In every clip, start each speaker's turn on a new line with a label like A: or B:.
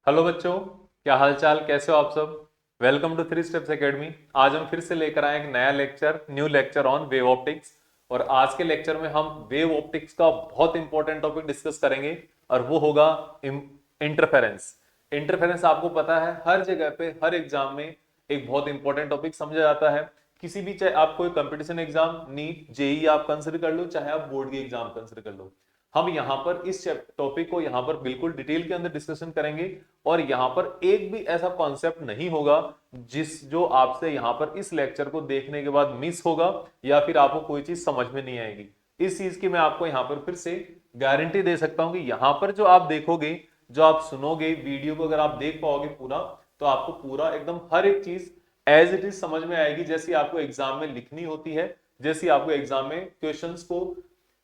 A: Hello बच्चों, क्या हाल चाल, कैसे हो आप सब। Welcome to Three Steps Academy. आज हम फिर से लेकर आए एक नया lecture, new lecture on wave optics. और आज के लेक्चर में हम वेव ऑप्टिक्स का बहुत इंपॉर्टेंट टॉपिक डिस्कस करेंगे और वो होगा इंटरफेरेंस। इंटरफेरेंस आपको पता है हर जगह पे हर एग्जाम में एक बहुत इंपॉर्टेंट टॉपिक समझा जाता है। किसी भी, चाहे आप कोई कंपटीशन एग्जाम, नीट, जेई आप कंसिडर कर लो, चाहे आप बोर्ड के एग्जाम कंसिडर कर लो, हम यहां पर इस टॉपिक को यहां पर बिल्कुल डिटेल के अंदर डिस्कशन करेंगे। और यहां पर एक भी ऐसा कॉन्सेप्ट नहीं होगा जो आपसे यहां पर इस लेक्चर को देखने के बाद मिस होगा या फिर आपको कोई चीज समझ में नहीं आएगी। इस चीज की मैं आपको यहां पर फिर से गारंटी दे सकता हूं कि यहां पर जो आप देखोगे, जो आप सुनोगे वीडियो को, अगर आप देख पाओगे पूरा, तो आपको पूरा एकदम हर एक चीज एज इट इज समझ में आएगी, जैसी आपको एग्जाम में लिखनी होती है, जैसी आपको एग्जाम में क्वेश्चंस को,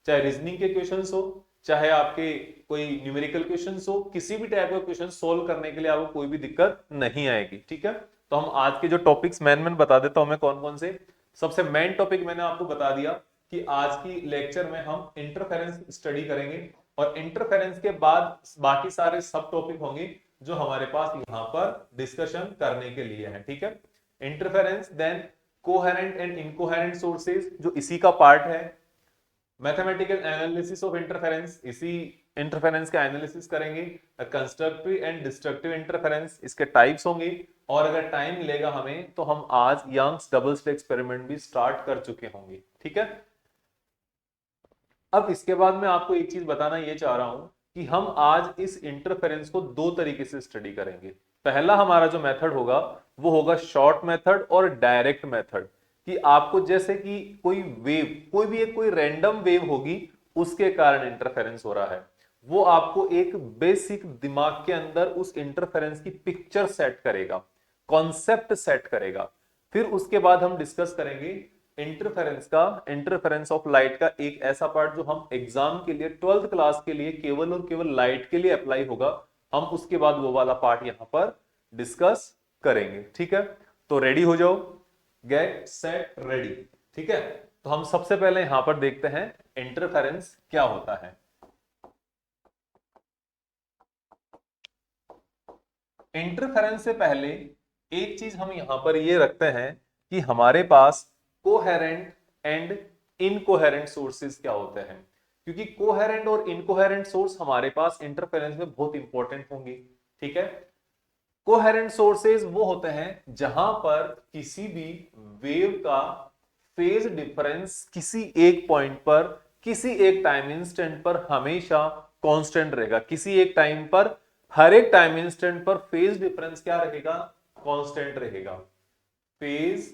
A: चाहे रीजनिंग के क्वेश्चंस हो, चाहे आपके कोई न्यूमेरिकल क्वेश्चंस हो, किसी भी टाइप का क्वेश्चन सोल्व करने के लिए आपको कोई भी दिक्कत नहीं आएगी। ठीक है, तो हम आज के जो टॉपिक्स मैन बता देता हूं मैं कौन कौन से। सबसे मेन टॉपिक मैंने आपको बता दिया कि आज की लेक्चर में हम इंटरफेरेंस स्टडी करेंगे, और इंटरफेरेंस के बाद बाकी सारे सब टॉपिक होंगे जो हमारे पास यहां पर डिस्कशन करने के लिए है। ठीक है, interference, then coherent and incoherent sources जो इसी का पार्ट है, मैथमेटिकल एनालिसिस ऑफ इंटरफेरेंस, इसी इंटरफेरेंस का एनालिसिस करेंगे, कंस्ट्रक्टिव एंड डिस्ट्रक्टिव इंटरफेरेंस, इसके टाइप्स होंगे। और अगर टाइम मिलेगा हमें तो हम आज यंग्स डबल स्लिट एक्सपेरिमेंट भी स्टार्ट कर चुके होंगे। ठीक है, अब इसके बाद मैं आपको एक चीज बताना ये चाह रहा हूं कि हम आज इस इंटरफेरेंस को दो तरीके से स्टडी करेंगे। पहला हमारा जो मेथड होगा वो होगा शॉर्ट मेथड और डायरेक्ट मेथड, कि आपको जैसे कि कोई वेव, कोई भी एक कोई रैंडम वेव होगी, उसके कारण इंटरफेरेंस हो रहा है, वो आपको एक बेसिक दिमाग के अंदर उस इंटरफेरेंस की पिक्चर सेट करेगा, कॉन्सेप्ट सेट करेगा। फिर उसके बाद हम डिस्कस करेंगे इंटरफेरेंस का, इंटरफेरेंस ऑफ लाइट का एक ऐसा पार्ट जो हम एग्जाम के लिए, ट्वेल्थ क्लास के लिए केवल और केवल लाइट के लिए अप्लाई होगा। हम उसके बाद वो वाला पार्ट यहां पर डिस्कस करेंगे। ठीक है, तो रेडी हो जाओ, गेट सेट रेडी। ठीक है, तो हम सबसे पहले यहां पर देखते हैं इंटरफेरेंस क्या होता है। इंटरफेरेंस से पहले एक चीज हम यहां पर ये रखते हैं कि हमारे पास कोहेरेंट एंड इनकोहेरेंट सोर्सेज क्या होते हैं, क्योंकि कोहेरेंट और इनकोहेरेंट सोर्स हमारे पास इंटरफेरेंस में बहुत इंपॉर्टेंट होंगे। ठीक है, कोहेरेंट सोर्सेज वो होते हैं जहां पर किसी भी वेव का फेज डिफरेंस किसी एक पॉइंट पर, किसी एक टाइम इंस्टेंट पर हमेशा कांस्टेंट रहेगा। किसी एक टाइम पर, हर एक टाइम इंस्टेंट पर फेज डिफरेंस क्या रहेगा, कांस्टेंट रहेगा। फेज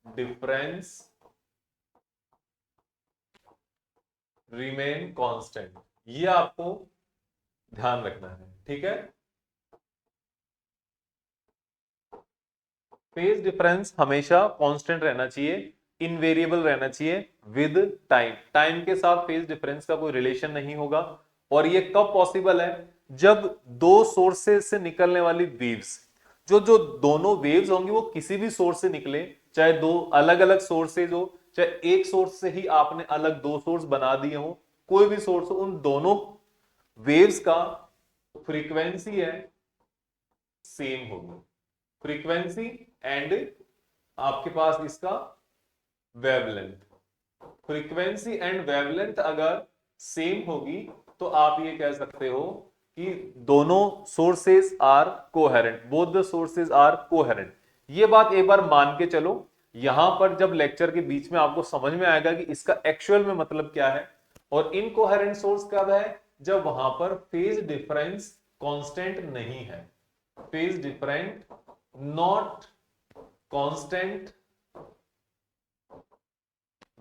A: डिफरेंस रिमेन कांस्टेंट, ये आपको ध्यान रखना है। ठीक है, फेज डिफरेंस हमेशा कांस्टेंट रहना चाहिए, इनवेरिएबल रहना चाहिए विद टाइम। टाइम के साथ फेज डिफरेंस का कोई रिलेशन नहीं होगा। और ये कब पॉसिबल है, जब दो सोर्सेज से निकलने वाली वेव्स, जो जो दोनों वेव्स होंगी वो किसी भी सोर्स से निकले, चाहे दो अलग अलग सोर्सेज हो, चाहे एक सोर्स से ही आपने अलग दो सोर्स बना दिए हो, कोई भी सोर्स हो, उन दोनों वेव्स का फ्रीक्वेंसी है सेम होगी। फ्रीक्वेंसी एंड आपके पास इसका वेवलेंथ, फ्रीक्वेंसी एंड वेवलेंथ अगर सेम होगी तो आप ये कह सकते हो कि दोनों sources are coherent, both the sources are coherent. ये बात एक बार मान के चलो, यहां पर जब लेक्चर के बीच में आपको समझ में आएगा कि इसका एक्चुअल में मतलब क्या है। और इनकोहेरेंट सोर्स कब है, जब वहां पर फेज डिफरेंस कांस्टेंट नहीं है, phase different not constant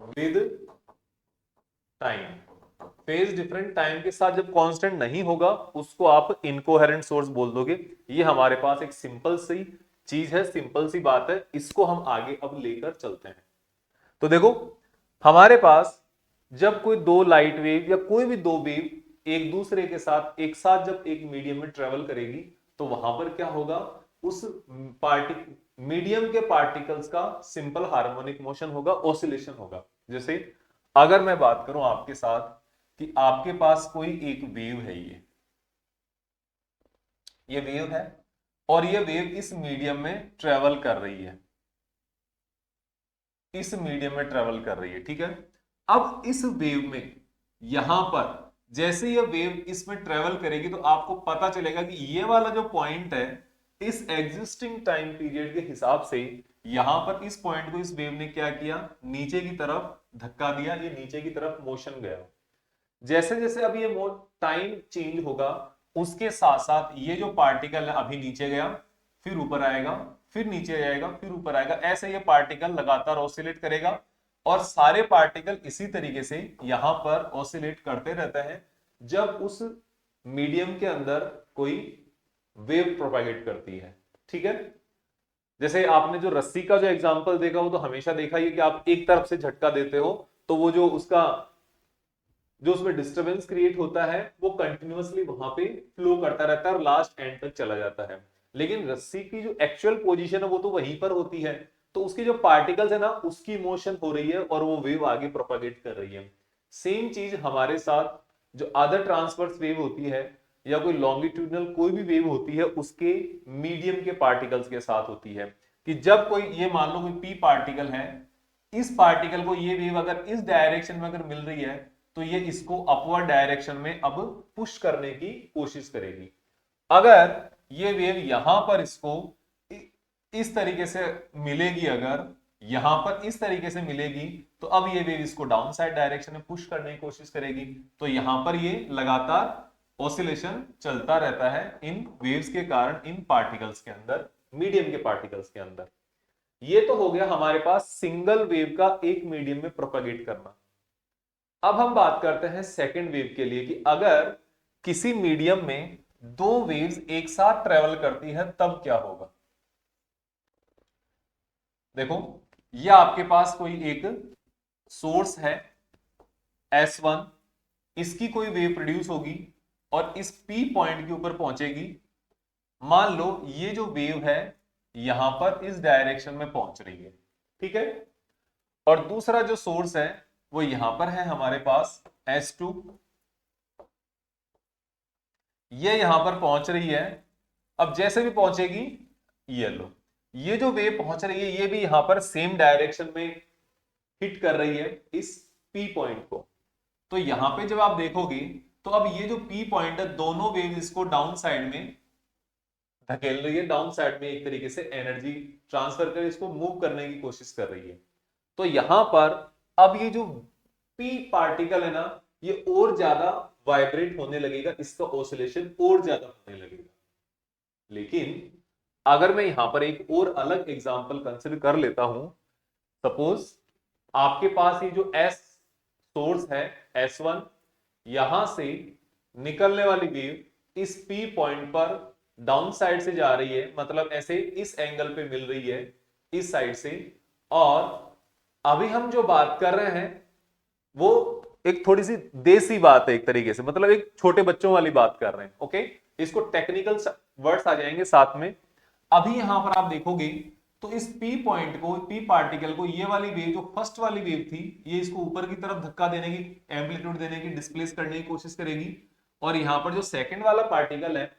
A: with time. Phase different time के साथ जब कांस्टेंट नहीं होगा उसको आप इनकोहेरेंट सोर्स बोल दोगे। ये हमारे पास एक सिंपल सी चीज है, सिंपल सी बात है, इसको हम आगे अब लेकर चलते हैं। तो देखो, हमारे पास जब कोई दो लाइट वेव या कोई भी दो वेव एक दूसरे के साथ एक साथ जब एक मीडियम में ट्रेवल करेगी, तो वहां पर क्या होगा, उस पार्टिक मीडियम के पार्टिकल्स का सिंपल हार्मोनिक मोशन होगा, ऑसिलेशन होगा। जैसे अगर मैं बात करूं आपके साथ कि आपके पास कोई एक वेव है, ये वेव है और ये वेव इस मीडियम में ट्रेवल कर रही है, इस मीडियम में ट्रेवल कर रही है, ठीक है। अब इस वेव में यहां पर जैसे ये वेव इसमें ट्रेवल करेगी तो आपको पता चलेगा कि ये वाला जो पॉइंट है इस एग्जिस्टिंग टाइम पीरियड के हिसाब से यहां पर इस पॉइंट को इस वेव ने क्या किया, नीचे की तरफ धक्का दिया, ये नीचे की तरफ मोशन गया। जैसे जैसे अब ये टाइम चेंज होगा उसके साथ साथ ये जो पार्टिकल है अभी नीचे गया, फिर ऊपर आएगा, फिर नीचे जाएगा, फिर ऊपर आएगा, ऐसे ये पार्टिकल लगातार ऑसिलेट करेगा और सारे पार्टिकल इसी तरीके से यहां पर ऑसिलेट करते रहते हैं जब उस मीडियम के अंदर कोई वेव प्रोपागेट करती है, ठीक है। जैसे आपने जो रस्सी का जो एग्जांपल देखा हो तो हमेशा देखा ही कि आप एक तरफ से झटका देते हो तो वो जो उसमें डिस्टरबेंस क्रिएट होता है वो कंटिन्यूअसली वहां पे फ्लो करता रहता है और लास्ट एंड तक चला जाता है। लेकिन रस्सी की जो एक्चुअल पोजीशन है वो तो वहीं पर होती है, तो उसके जो पार्टिकल्स है ना उसकी मोशन हो रही है और वो वेव आगे प्रोपागेट कर रही है। सेम चीज हमारे साथ जो अदर ट्रांसवर्स वेव होती है या कोई लॉन्गिट्यूडनल कोई भी वेव होती है उसके मीडियम के पार्टिकल्स के साथ होती है कि जब कोई ये मान लो कोई पी पार्टिकल है, इस पार्टिकल को ये वेव अगर इस डायरेक्शन में अगर मिल रही है तो ये इसको अपवर्ड डायरेक्शन में अब पुश करने की कोशिश करेगी। अगर ये वेव यहां पर इसको इस तरीके से मिलेगी, अगर यहां पर इस तरीके से मिलेगी तो अब ये वेव इसको डाउन साइड डायरेक्शन में पुश करने की कोशिश करेगी, तो यहां पर ये लगातार ऑसिलेशन चलता रहता है इन वेव्स के कारण इन पार्टिकल्स के अंदर, मीडियम के पार्टिकल्स के अंदर। ये तो हो गया हमारे पास सिंगल वेव का एक मीडियम में प्रोपेगेट करना। अब हम बात करते हैं सेकेंड वेव के लिए कि अगर किसी मीडियम में दो वेव्स एक साथ ट्रेवल करती है तब क्या होगा। देखो ये आपके पास कोई एक सोर्स है S1, इसकी कोई वेव प्रोड्यूस होगी और इस P पॉइंट के ऊपर पहुंचेगी। मान लो ये जो वेव है यहां पर इस डायरेक्शन में पहुंच रही है, ठीक है, और दूसरा जो सोर्स है वो यहां पर है हमारे पास S2, ये यहां पर पहुंच रही है। अब जैसे भी पहुंचेगी ये लो, ये जो वेव पहुंच रही है ये भी यहां पर सेम डायरेक्शन में हिट कर रही है इस P पॉइंट को। तो यहां पे जब आप देखोगे तो अब ये जो P पॉइंट है दोनों वेव इसको डाउन साइड में धकेल रही है, डाउन साइड में एक तरीके से एनर्जी ट्रांसफर कर इसको मूव करने की कोशिश कर रही है। तो यहां पर अब ये जो P पार्टिकल है ना ये और ज्यादा वाइब्रेट होने लगेगा, इसका ऑसिलेशन और ज्यादा होने लगेगा। लेकिन अगर मैं यहां पर एक और अलग एग्जांपल कंसिडर कर लेता हूं, सपोज आपके पास ये जो S सोर्स है S1, यहां से निकलने वाली वेव इस P पॉइंट पर डाउन साइड से जा रही है, मतलब ऐसे इस एंगल पे मिल रही है इस साइड से, और अभी हम जो बात कर रहे हैं वो एक थोड़ी सी देसी बात है एक तरीके से, मतलब एक छोटे बच्चों वाली बात कर रहे हैं, ओके। इसको टेक्निकल वर्ड्स आ जाएंगे साथ में। अभी यहां पर आप देखोगे तो इस P पॉइंट को, P पार्टिकल को, ये वाली वेव जो फर्स्ट वाली वेव थी ये इसको ऊपर की तरफ धक्का देने की, एम्पलीट्यूड देने की, डिस्प्लेस करने की कोशिश करेगी, और यहां पर जो सेकंड वाला पार्टिकल है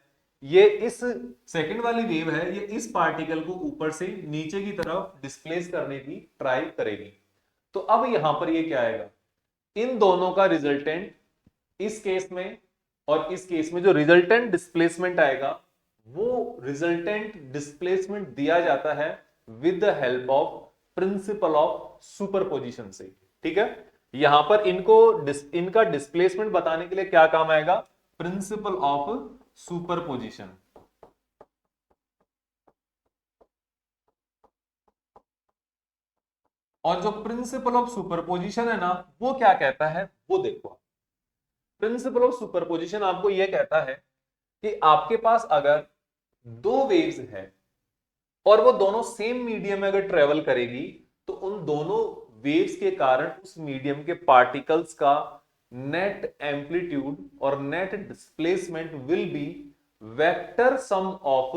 A: ये इस सेकंड वाली वेव है ये इस पार्टिकल को ऊपर से नीचे की तरफ डिस्प्लेस करने की ट्राई करेगी। तो अब यहां पर ये क्या आएगा, इन दोनों का रिजल्टेंट इस केस में और इस केस में जो रिजल्टेंट डिस्प्लेसमेंट आएगा वो रिजल्टेंट डिस्प्लेसमेंट दिया जाता है with the help of principle of superposition से, ठीक है। यहां पर इनका डिस्प्लेसमेंट बताने के लिए क्या काम आएगा, प्रिंसिपल ऑफ सुपरपोजिशन। और जो प्रिंसिपल ऑफ सुपरपोजिशन है ना वो क्या कहता है वो देखो। प्रिंसिपल ऑफ सुपरपोजिशन आपको यह कहता है कि आपके पास अगर दो वेव्स हैं और वो दोनों सेम मीडियम में अगर ट्रेवल करेगी तो उन दोनों वेव्स के कारण उस मीडियम के पार्टिकल्स का नेट एम्पलीट्यूड और net displacement will be vector sum of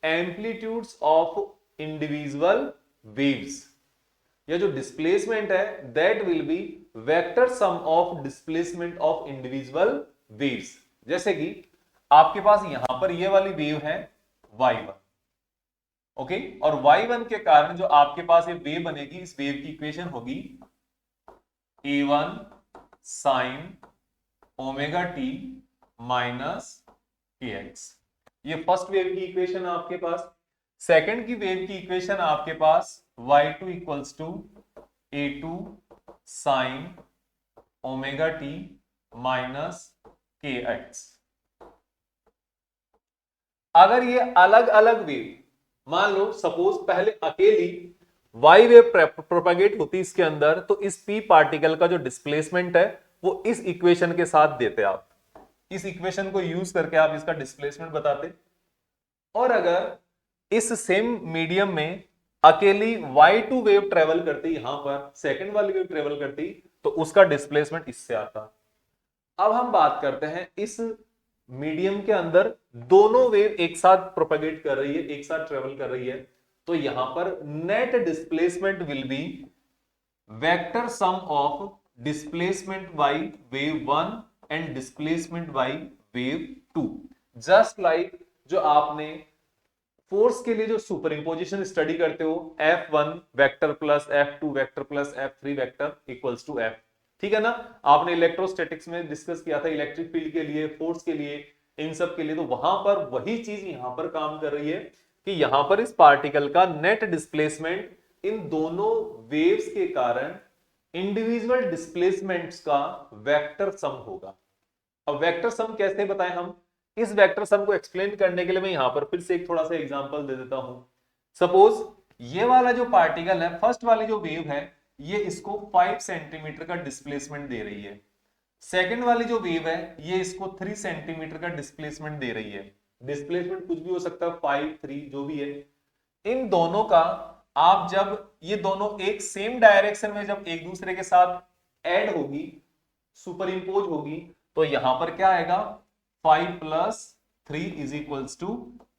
A: amplitudes of individual waves, या जो डिस्प्लेसमेंट है that will be vector sum of displacement of individual waves. जैसे कि आपके पास यहां पर ये वाली वेव है y1, ओके, और y1 के कारण जो आपके पास ये वेव बनेगी, इस वेव की इक्वेशन होगी a1 sine omega t minus kx। ये फर्स्ट वेव की इक्वेशन है आपके पास। सेकंड की वेव की इक्वेशन आपके पास y2 equals to a2 sine omega t minus kx। अगर ये अलग अलग वेव, मान लो सपोज पहले अकेली y वेव प्रोपेगेट होती इसके अंदर, तो इस p पार्टिकल का जो डिस्प्लेसमेंट है वो इस इक्वेशन के साथ देते आप, इस इक्वेशन को यूज करके आप इसका डिस्प्लेसमेंट बताते। और अगर इस सेम मीडियम में अकेली y2 वेव ट्रेवल करती, यहां पर सेकंड वाली वेव ट्रेवल करती, तो उसका डिस्प्लेसमेंट इससे आता। अब हम बात करते हैं इस मीडियम के अंदर दोनों वेव एक साथ प्रोपेगेट कर रही है, एक साथ ट्रेवल कर रही है, तो यहां पर net displacement will be vector sum of displacement by wave 1 and displacement by wave 2। Just like जो आपने फोर्स के लिए जो सुपर इंपोजिशन स्टडी करते हो, F1 vector plus F2 vector plus F3 vector equals to F, ठीक है ना। आपने इलेक्ट्रोस्टैटिक्स में डिस्कस किया था, इलेक्ट्रिक फील्ड के लिए, फोर्स के लिए, इन सब के लिए, तो वहां पर वही चीज यहां पर काम कर रही है कि यहां पर इस पार्टिकल का नेट डिस्प्लेसमेंट इन दोनों वेव्स के कारण इंडिविजुअल डिस्प्लेसमेंट्स का वेक्टर सम होगा। अब वेक्टर सम कैसे बताएं हम, इस वेक्टर सम को एक्सप्लेन करने के लिए मैं यहां पर फिर से एक थोड़ा सा एग्जांपल दे देता हूं। सपोज ये वाला जो पार्टिकल है, फर्स्ट वाली जो वेव है, ये इसको 5 सेंटीमीटर का डिस्प्लेसमेंट दे रही है। सेकंड वाली जो वेव है, ये इसको 3 सेंटीमीटर का डिस्प्लेसमेंट दे रही है। डिस्प्लेसमेंट कुछ भी हो सकता है, 5 3 जो भी है। इन दोनों का आप जब ये दोनों एक सेम डायरेक्शन में जब एक दूसरे के साथ ऐड होगी, सुपर इंपोज होगी, तो यहां पर क्या आएगा, 5 plus 3 is equals to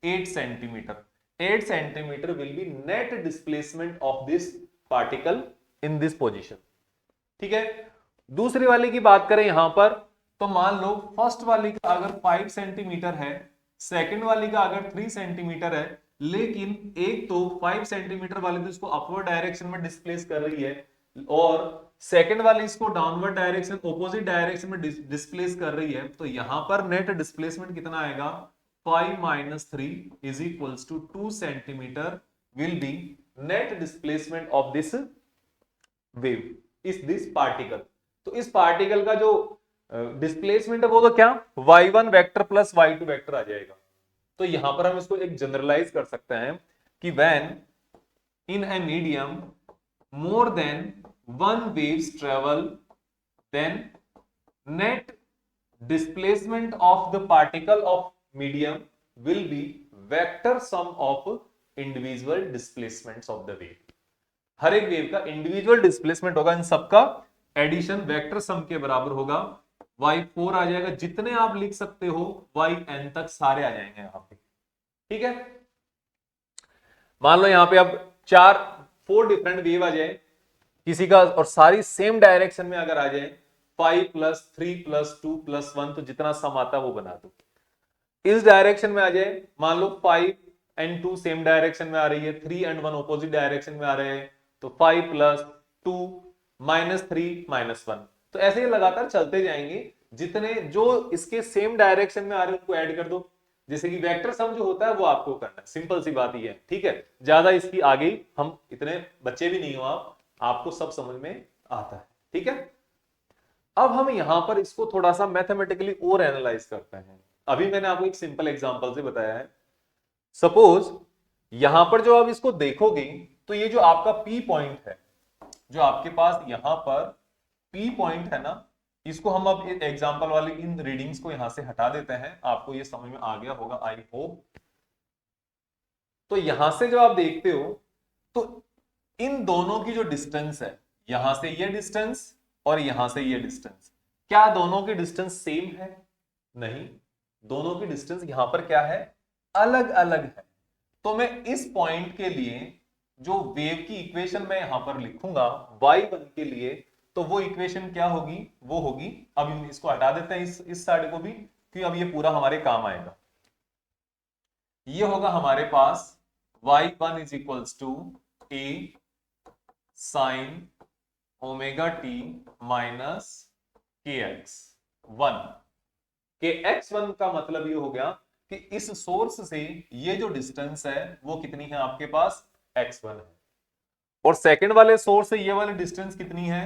A: 8 centimetre. 8 centimetre will be net displacement of this particle in this position, ठीक है। दूसरी वाली की बात करें यहां पर, तो मान लो फर्स्ट वाली का अगर 5 सेंटीमीटर है, सेकंड वाली का अगर 3 सेंटीमीटर है, लेकिन एक तो 5 सेंटीमीटर वाली तो इसको अपवर्ड डायरेक्शन में डिस्प्लेस कर रही है, और सेकंड वाली इसको डाउनवर्ड डायरेक्शन, ऑपोजिट डायरेक्शन में डिस्प्लेस कर रही है, तो यहां पर नेट डिस्प्लेसमेंट कितना आएगा, 5 minus 3 is equals to 2 centimetre will be net displacement of this wave, इस दिस पार्टिकल। तो इस पार्टिकल का जो डिस्प्लेसमेंट है वो तो क्या, y1 vector plus y2 vector आ जाएगा। तो यहां पर हम इसको एक जनरलाइज कर सकते हैं कि when in a medium more than one waves travel, then net displacement of the particle of medium will be vector sum of individual displacements of the wave। हर एक वेव का इंडिविजुअल डिस्प्लेसमेंट होगा, इन सबका addition vector sum के बराबर होगा। y4 आ जाएगा, जितने आप लिख सकते हो yn तक सारे आ जाएंगे यहां पे, ठीक है। मान लो यहां पे अब 4 डिफरेंट वेव आ जाए किसी का, और सारी सेम डायरेक्शन में अगर आ जाए, 5 प्लस 3 प्लस 2 प्लस 1, तो जितना सम आता है वो बना दो। इस डायरेक्शन में आ जाए, मान लो 5 एंड 2 सेम डायरेक्शन में आ रही है, 3 एंड 1 ऑपोजिट डायरेक्शन में आ रहे हैं, तो 5 प्लस 2 माइनस 3 माइनस 1, तो ऐसे ही लगातार चलते जाएंगे, जितने जो इसके सेम डायरेक्शन में आ रहे हैं उनको ऐड कर दो। जैसे कि वेक्टर सम जो होता है वो आपको करना है, सिंपल सी बात ही है, ठीक है। ज्यादा इसकी आगे हम इतने बच्चे भी नहीं हो आप, आपको सब समझ में आता है, ठीक है। अब हम यहां पर इसको थोड़ा सा मैथमेटिकली और एनालाइज करते हैं। अभी मैंने आपको एक सिंपल एग्जांपल से बताया है। सपोज यहां पर जो आप इसको देखोगे, तो ये जो आपका P पॉइंट है, जो आपके पास यहां पर P पॉइंट है ना, इसको हम अब एग्जांपल वाली इन रीडिंग्स को यहां से हटा देते हैं। आपको ये समझ में आ गया होगा, आई होप। तो यहां से जो आप देखते हो, तो इन दोनों की जो डिस्टेंस है, यहां से ये डिस्टेंस और यहां से ये डिस्टेंस, क्या दोनों की डिस्टेंस सेम है? नहीं, दोनों की डिस्टेंस यहां पर क्या है, अलग अलग है। तो मैं इस पॉइंट के लिए जो वेव की इक्वेशन मैं यहां पर लिखूंगा y1 के लिए, तो वो इक्वेशन क्या होगी, वो होगी, अब इसको हटा देते हैं इस साइड को भी, कि अब ये पूरा हमारे काम आएगा। ये होगा हमारे पास y1 is equals to a sine omega t minus kx1। kx1 का मतलब ये हो गया कि इस सोर्स से ये जो डिस्टेंस है वो कितनी है आपके पास, x1 है, और सेकंड वाले सोर्स से ये वाली डिस्टेंस कितनी है,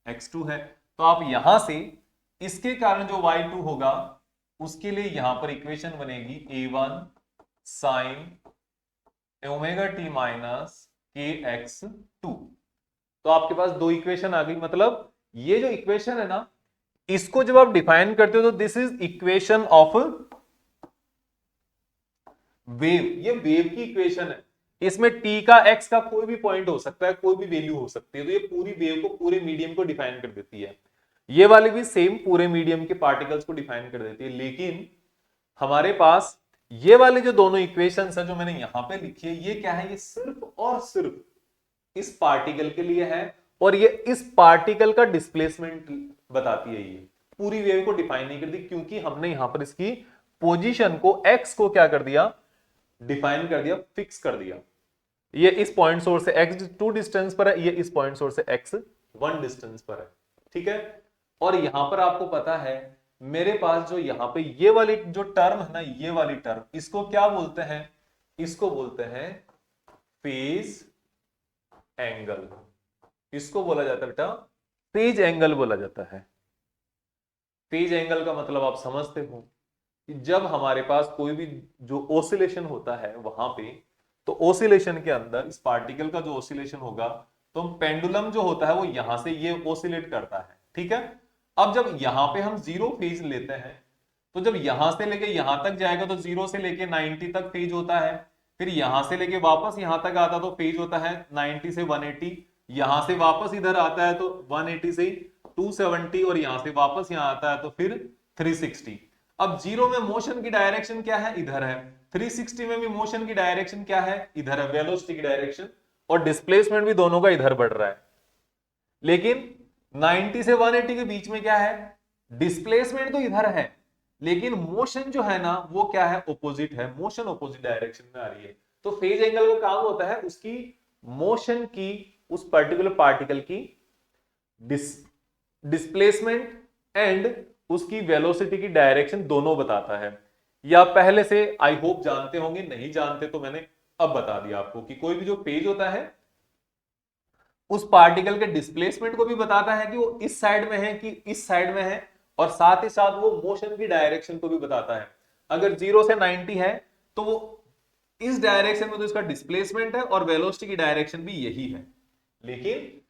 A: x2 है। तो आप यहां से इसके कारण जो y2 होगा उसके लिए यहां पर इक्वेशन बनेगी a1 sine omega t minus kx2। तो आपके पास दो इक्वेशन आ गई। मतलब ये जो इक्वेशन है ना, इसको जब आप डिफाइन करते हो तो this is equation of wave. ये वेव की इक्वेशन है। इसमें t का x का कोई भी पॉइंट हो सकता है, कोई भी वैल्यू हो सकती है, तो ये पूरी वेव को, पूरे मीडियम को डिफाइन कर देती है। ये वाली भी सेम पूरे मीडियम के पार्टिकल्स को डिफाइन कर देती है। लेकिन हमारे पास ये वाले जो दोनों इक्वेशंस है जो मैंने यहां पे लिखी है, ये क्या है, ये सिर्फ और सिर्फ इस पार्टिकल के लिए है, और ये इस पार्टिकल का डिस्प्लेसमेंट बताती है। ये पूरी वेव को डिफाइन नहीं करती, क्योंकि हमने यहां पर इसकी पोजीशन को, x को क्या कर दिया, डिफाइन कर दिया, फिक्स कर दिया। ये इस पॉइंट सोर्स से x2 डिस्टेंस पर है, ये इस पॉइंट सोर्स से x1 डिस्टेंस पर है। ठीक है। और यहां पर आपको पता है मेरे पास जो यहां पे ये वाली जो टर्म है ना, ये वाली टर्म, इसको क्या बोलते हैं, इसको बोलते हैं फेज एंगल। इसको बोला जाता है बेटा फेज एंगल बोला जाता है। फेज एंगल का मतलब आप समझते हो कि जब हमारे पास कोई भी जो ओसिलेशन होता है वहां पे, तो ओसिलेशन के अंदर इस पार्टिकल का जो ओसिलेशन होगा, तो पेंडुलम जो होता है वो यहां से ये ओसिलेट करता है। ठीक है। अब जब यहां पे हम जीरो फेज लेते हैं, तो जब यहां से लेके यहां तक जाएगा तो जीरो से लेके 90 तक फेज होता है, फिर यहां से लेके वापस यहां तक आता तो फेज होता है 90 से 180, यहां से वापस इधर आता है तो 180 से 270, और यहां से वापस यहां आता है तो फिर 360। अब जीरो में मोशन की डायरेक्शन क्या है, इधर है। 360 में भी मोशन की डायरेक्शन क्या है, इधर है, वेलोसिटी की डायरेक्शन, और डिस्प्लेसमेंट भी दोनों का इधर बढ़ रहा है। लेकिन 90 से 180 के बीच में क्या है, डिस्प्लेसमेंट तो इधर है, लेकिन मोशन जो है ना वो क्या है, ओपोजिट है, मोशन ओपोजिट डायरेक्शन में आ रही है। तो फेज एंगल का काम होता है उसकी मोशन की, उस पर्टिकुलर पार्टिकल की डिस्प्लेसमेंट एंड उसकी वेलोसिटी की डायरेक्शन दोनों बताता है। या पहले से आई होप जानते होंगे, नहीं जानते तो मैंने अब बता दिया आपको कि कोई भी जो फेज होता है उस पार्टिकल के डिस्प्लेसमेंट को भी बताता है कि वो इस साइड में है कि इस साइड में है, और साथ ही साथ वो मोशन की डायरेक्शन को भी बताता है। अगर 0 से 90 है तो वो इस डायरेक्शन में तो इसका डिस्प्लेसमेंट है, और वेलोसिटी की डायरेक्शन भी यही है। लेकिन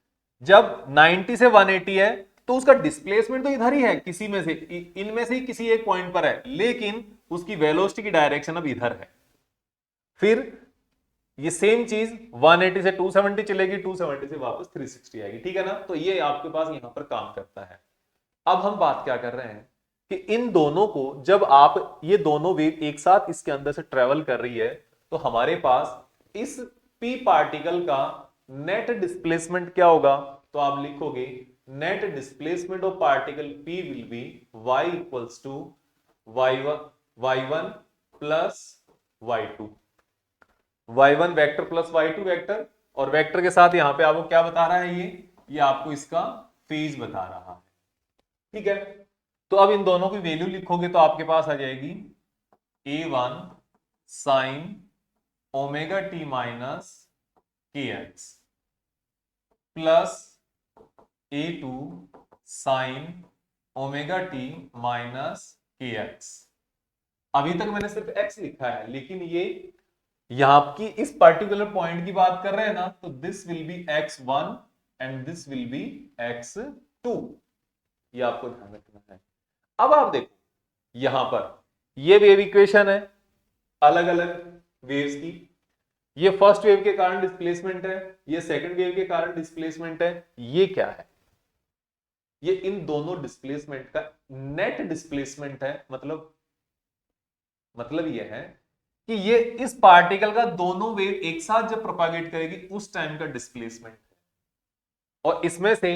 A: जब 90 से 180 है तो उसका डिस्प्लेसमेंट तो इधर ही है, किसी में से, इनमें से ही किसी एक पॉइंट पर है, लेकिन उसकी वेलोसिटी की डायरेक्शन अब इधर है। फिर ये सेम चीज 180 से 270 चलेगी, 270 से वापस 360 आएगी। ठीक है ना। तो ये आपके पास यहां पर काम करता है। अब हम बात क्या कर रहे हैं कि इन दोनों को जब आप, ये दोनों वेव एक साथ इसके अंदर से ट्रेवल कर रही है, तो हमारे पास इस p पार्टिकल का नेट डिस्प्लेसमेंट क्या होगा, तो आप लिखोगे net displacement of particle p will be y equals to y1 plus y2, y1 vector plus y2 vector, और वेक्टर के साथ यहां पे आपको क्या बता रहा है, ये आपको इसका फेज बता रहा है। ठीक है। तो अब इन दोनों की वैल्यू लिखोगे तो आपके पास आ जाएगी a1 sine omega t minus kx plus a2 sine omega t minus kx। अभी तक मैंने सिर्फ x लिखा है, लेकिन ये यहां की इस पर्टिकुलर पॉइंट की बात कर रहे हैं ना, तो this will be x1 and this will be x2। ये आपको ध्यान रखना है। अब आप देखो यहां पर ये वेव इक्वेशन है अलग अलग वेव्स की। ये फर्स्ट वेव के कारण डिस्प्लेसमेंट है, ये सेकंड वेव के कारण डिस्प्लेसमेंट है। ये क्या है, ये इन दोनों डिस्प्लेसमेंट का नेट डिस्प्लेसमेंट है। मतलब ये है कि ये इस पार्टिकल का दोनों वेव एक साथ जब प्रोपागेट करेगी उस टाइम का डिस्प्लेसमेंट है। और इसमें से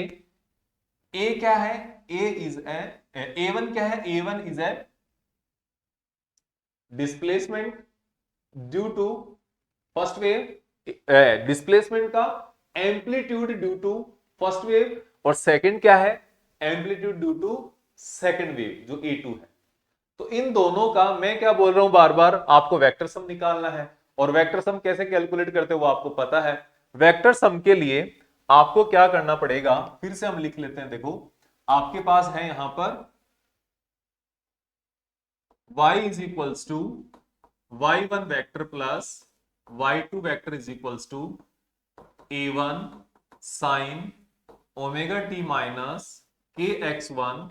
A: ए क्या है, ए1 क्या है, A1 is a displacement due to first wave, displacement का amplitude due to first wave, और सेकंड क्या है, amplitude due to second wave जो A2 है। तो इन दोनों का मैं क्या बोल रहा हूं बार बार, आपको वेक्टर सम निकालना है। और वेक्टर सम कैसे कैलकुलेट करते हो वो आपको पता है। वेक्टर सम के लिए आपको क्या करना पड़ेगा, फिर से हम लिख लेते हैं। देखो आपके पास है यहां पर y is equals to y1 vector plus y2 vector is equals to a1 sine omega t minus kx1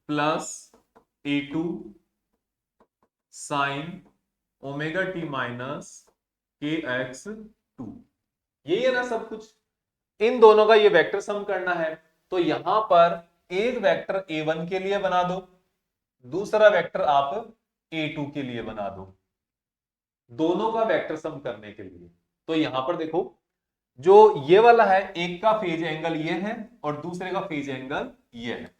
A: plus a2 sine omega t minus kx2। यही है ना सब कुछ। इन दोनों का ये वेक्टर सम करना है। तो यहां पर एक वेक्टर A1 के लिए बना दो, दूसरा वेक्टर आप A2 के लिए बना दो, दोनों का वेक्टर सम करने के लिए। तो यहां पर देखो जो ये वाला है, एक का फेज एंगल ये है और दूसरे का फेज एंगल ये है।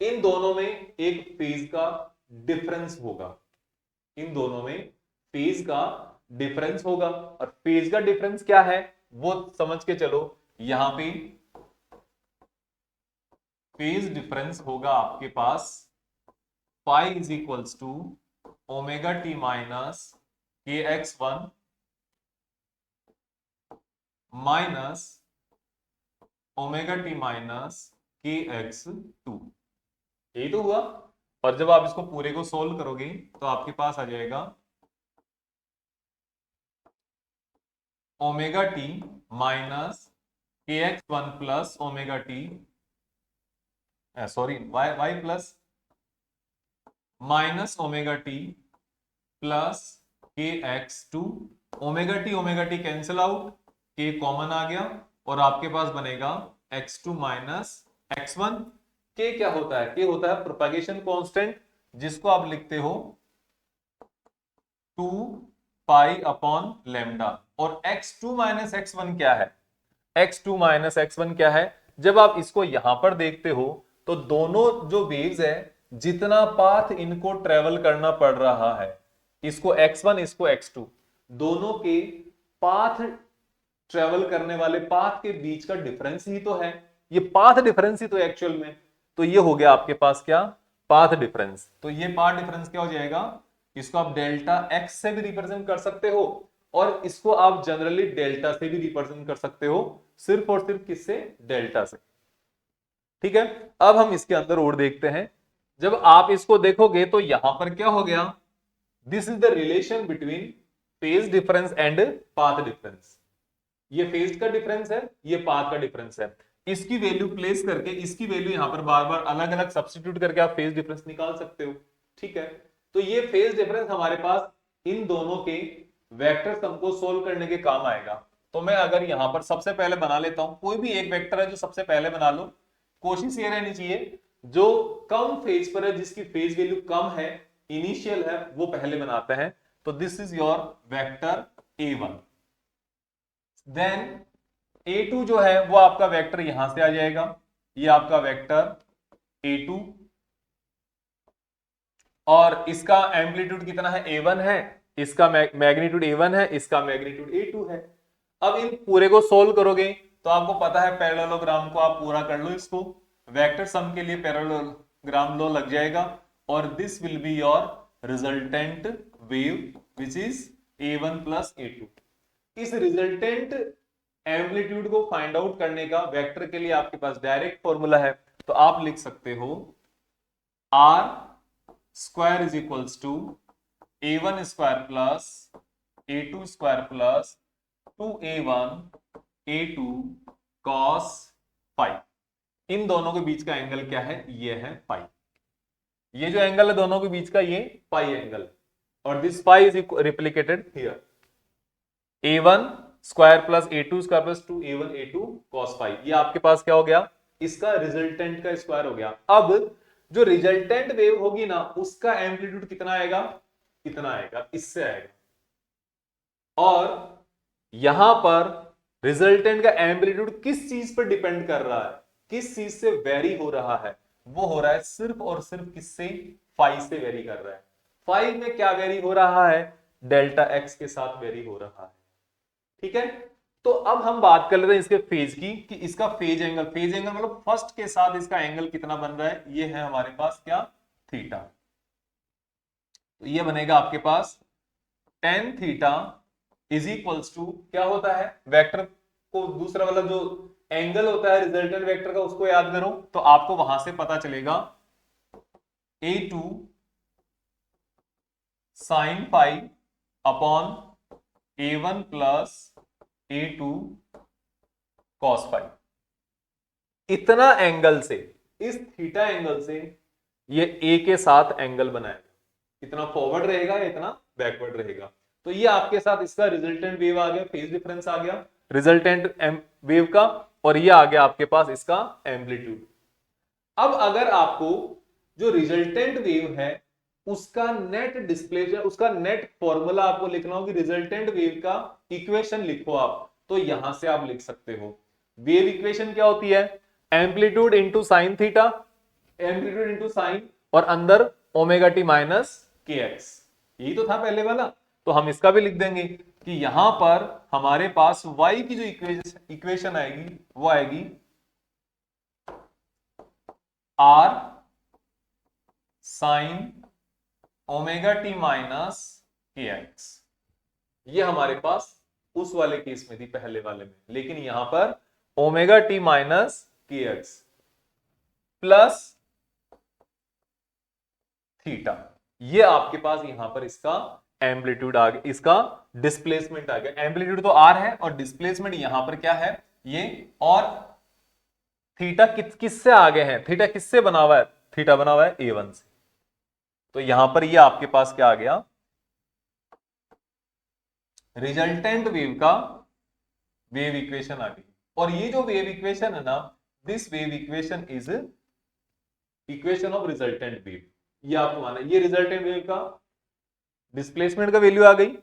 A: इन दोनों में एक फेज का डिफरेंस होगा, इन दोनों में फेज का डिफरेंस होगा। और फेज का डिफरेंस क्या है वो समझ के चलो। यहां पे फेज डिफरेंस होगा आपके पास pi is equals to omega t minus kx1 minus omega t minus kx2। यही तो हुआ। और जब आप इसको पूरे को सोल्व करोगे तो आपके पास आ जाएगा omega t minus kx1 plus omega t, sorry y plus minus omega t plus kx2। Omega t cancel out, k common आ गया और आपके पास बनेगा x2 माइनस x1। k क्या होता है, k होता है प्रोपगेशन कांस्टेंट, जिसको आप लिखते हो 2 पाई अपॉन लैम्डा। और x2 माइनस x1 क्या है, x2 माइनस x1 क्या है। जब आप इसको यहां पर देखते हो तो दोनों जो वेव्स है, जितना पाथ इनको ट्रेवल करना पड़ रहा है, इसको x1 इसको x2, दोनों के पाथ ट्रेवल करने वाले पाथ के बीच का डिफरेंस ही तो है, ये पाथ डिफरेंस ही तो एक्चुअल में। तो ये हो गया आपके पास क्या, पाथ डिफरेंस। तो ये पाथ डिफरेंस क्या हो जाएगा, इसको आप डेल्टा x से भी रिप्रेजेंट कर सकते हो और इसको आप जनरली डेल्टा से भी रिप्रेजेंट कर सकते हो, सिर्फ और सिर्फ किससे, डेल्टा से। ठीक है, अब हम इसके अंदर और देखते हैं। जब आप इसको देखोगे तो यहां पर क्या हो गया, this is the relation between phase difference and path difference. ये फेज का डिफरेंस है, ये पाथ का डिफरेंस है। इसकी वैल्यू प्लेस करके, इसकी वैल्यू यहां पर बार बार अलग अलग सब्स्टिट्यूट करके आप फेज डिफरेंस निकाल सकते हो। ठीक है, तो ये फेज डिफरेंस हमारे पास इन दोनों के वेक्टर सम को सोल्व करने के काम आएगा। तो मैं अगर यहां पर सबसे पहले बना लेता हूं, कोई भी एक वेक्टर है जो सबसे पहले बना लो। कोशिश ये रहनी चाहिए जो कम फेज पर है, जिसकी फेज वैल्यू कम है, इनिशियल है, वो पहले बनाते हैं। तो this is your vector A1। Then A2 जो है वो आपका वेक्टर यहां से आ जाएगा, ये आपका वेक्टर A2, और इसका एम्पलीट्यूड कितना है, A1 है, इसका मैग्नीट्यूड A1 है, इसका मैग्नीट्यूड A2 है। अब इन पूरे को सोल्व करोगे तो आपको पता है पैरेललोग्राम को आप पूरा कर लो, इसको वेक्टर सम के लिए पैरेललोग्राम लो लग जाएगा। और this will be your resultant wave which is A1 plus A2। इस रिजल्टेंट एम्पलीट्यूड को फाइंड आउट करने का वेक्टर के लिए आपके पास डायरेक्ट फॉर्मूला है। तो आप लिख सकते हो R square is equals to A1 square plus A2 square plus 2A1 A2 cos phi. इन दोनों के बीच का एंगल क्या है, ये है पाई। ये जो एंगल है दोनों के बीच का, ये पाई एंगल, और this pi is replicated here. A1 square plus A2 square plus 2A1 A2 cos phi, ये आपके पास क्या हो गया, इसका रिजल्टेंट का स्क्वायर हो गया। अब जो रिजल्टेंट वेव होगी ना, उसका एम्पलीट्यूड कितना आएगा, कितना आएगा, इससे आएगा। और यहां पर रिजल्टेंट का एम्पलीट्यूड किस चीज पर डिपेंड कर रहा है, किस चीज से वेरी हो रहा है, वो हो रहा है सिर्फ और सिर्फ किससे, फाई से वेरी कर रहा है। फाई में क्या वेरी हो रहा है, डेल्टा एक्स के साथ वेरी हो रहा है। ठीक है, तो अब हम बात कर लेते हैं इसके फेज की, कि इसका फेज एंगल मतलब फर्स्ट के साथ इसका एंगल कितना बन रहा है, ये है हमारे पास क्या, थीटा। तो ये बनेगा आपके पास tan theta is equals to क्या होता है, वेक्टर को दूसरा वाला जो एंगल होता है रिजल्टेंट वेक्टर का उसको याद करो, तो आपको वहां से पता चलेगा a2 sine pi upon a1 plus a2 cos phi. इतना एंगल से, इस थीटा एंगल से ये ए के साथ एंगल बनाएगा, इतना फॉरवर्ड रहेगा इतना बैकवर्ड रहेगा। तो ये आपके साथ इसका रिजल्टेंट वेव आ गया, फेज डिफरेंस आ गया रिजल्टेंट वेव का, और ये आ गया आपके पास इसका एम्पलीट्यूड। अब अगर आपको जो रिजल्टेंट वेव है उसका नेट डिस्प्लेसमेंट, उसका नेट फॉर्मूला आपको लिखना हो कि रिजल्टेंट वेव का इक्वेशन लिखो आप, तो यहां से आप लिख सकते हो वेव इक्वेशन क्या होती है, amplitude into sine theta, amplitude into sine, और अंदर ओमेगा टी माइनस के एक्स, यही तो था पहले वाला। तो हम इसका भी लिख देंगे कि यहां पर हमारे पास y की जो इक्वेशन आएगी वो आएगी r sign omega t minus के एक्स। ये हमारे पास उस वाले केस में थी पहले वाले में, लेकिन यहां पर ओमेगा टी माइनस के एक्स प्लस थीटा, ये आपके पास यहां पर इसका एम्पलीट्यूड आ गया, इसका डिस्प्लेसमेंट आ गया। एम्पलीट्यूड तो आर है और डिस्प्लेसमेंट यहां पर क्या है ये, और थीटा किससे आगे है, थीटा किससे बना हुआ है, थीटा बना हुआ है A1 से। तो यहां पर ये आपके पास क्या आ गया, रिजल्टेंट वेव का वेव इक्वेशन आ गई। और ये जो वेव इक्वेशन है ना, this wave equation is equation of resultant wave, ये आपको माना, ये रिजल्टेंट वेव का डिस्प्लेसमेंट का वैल्यू आ गई,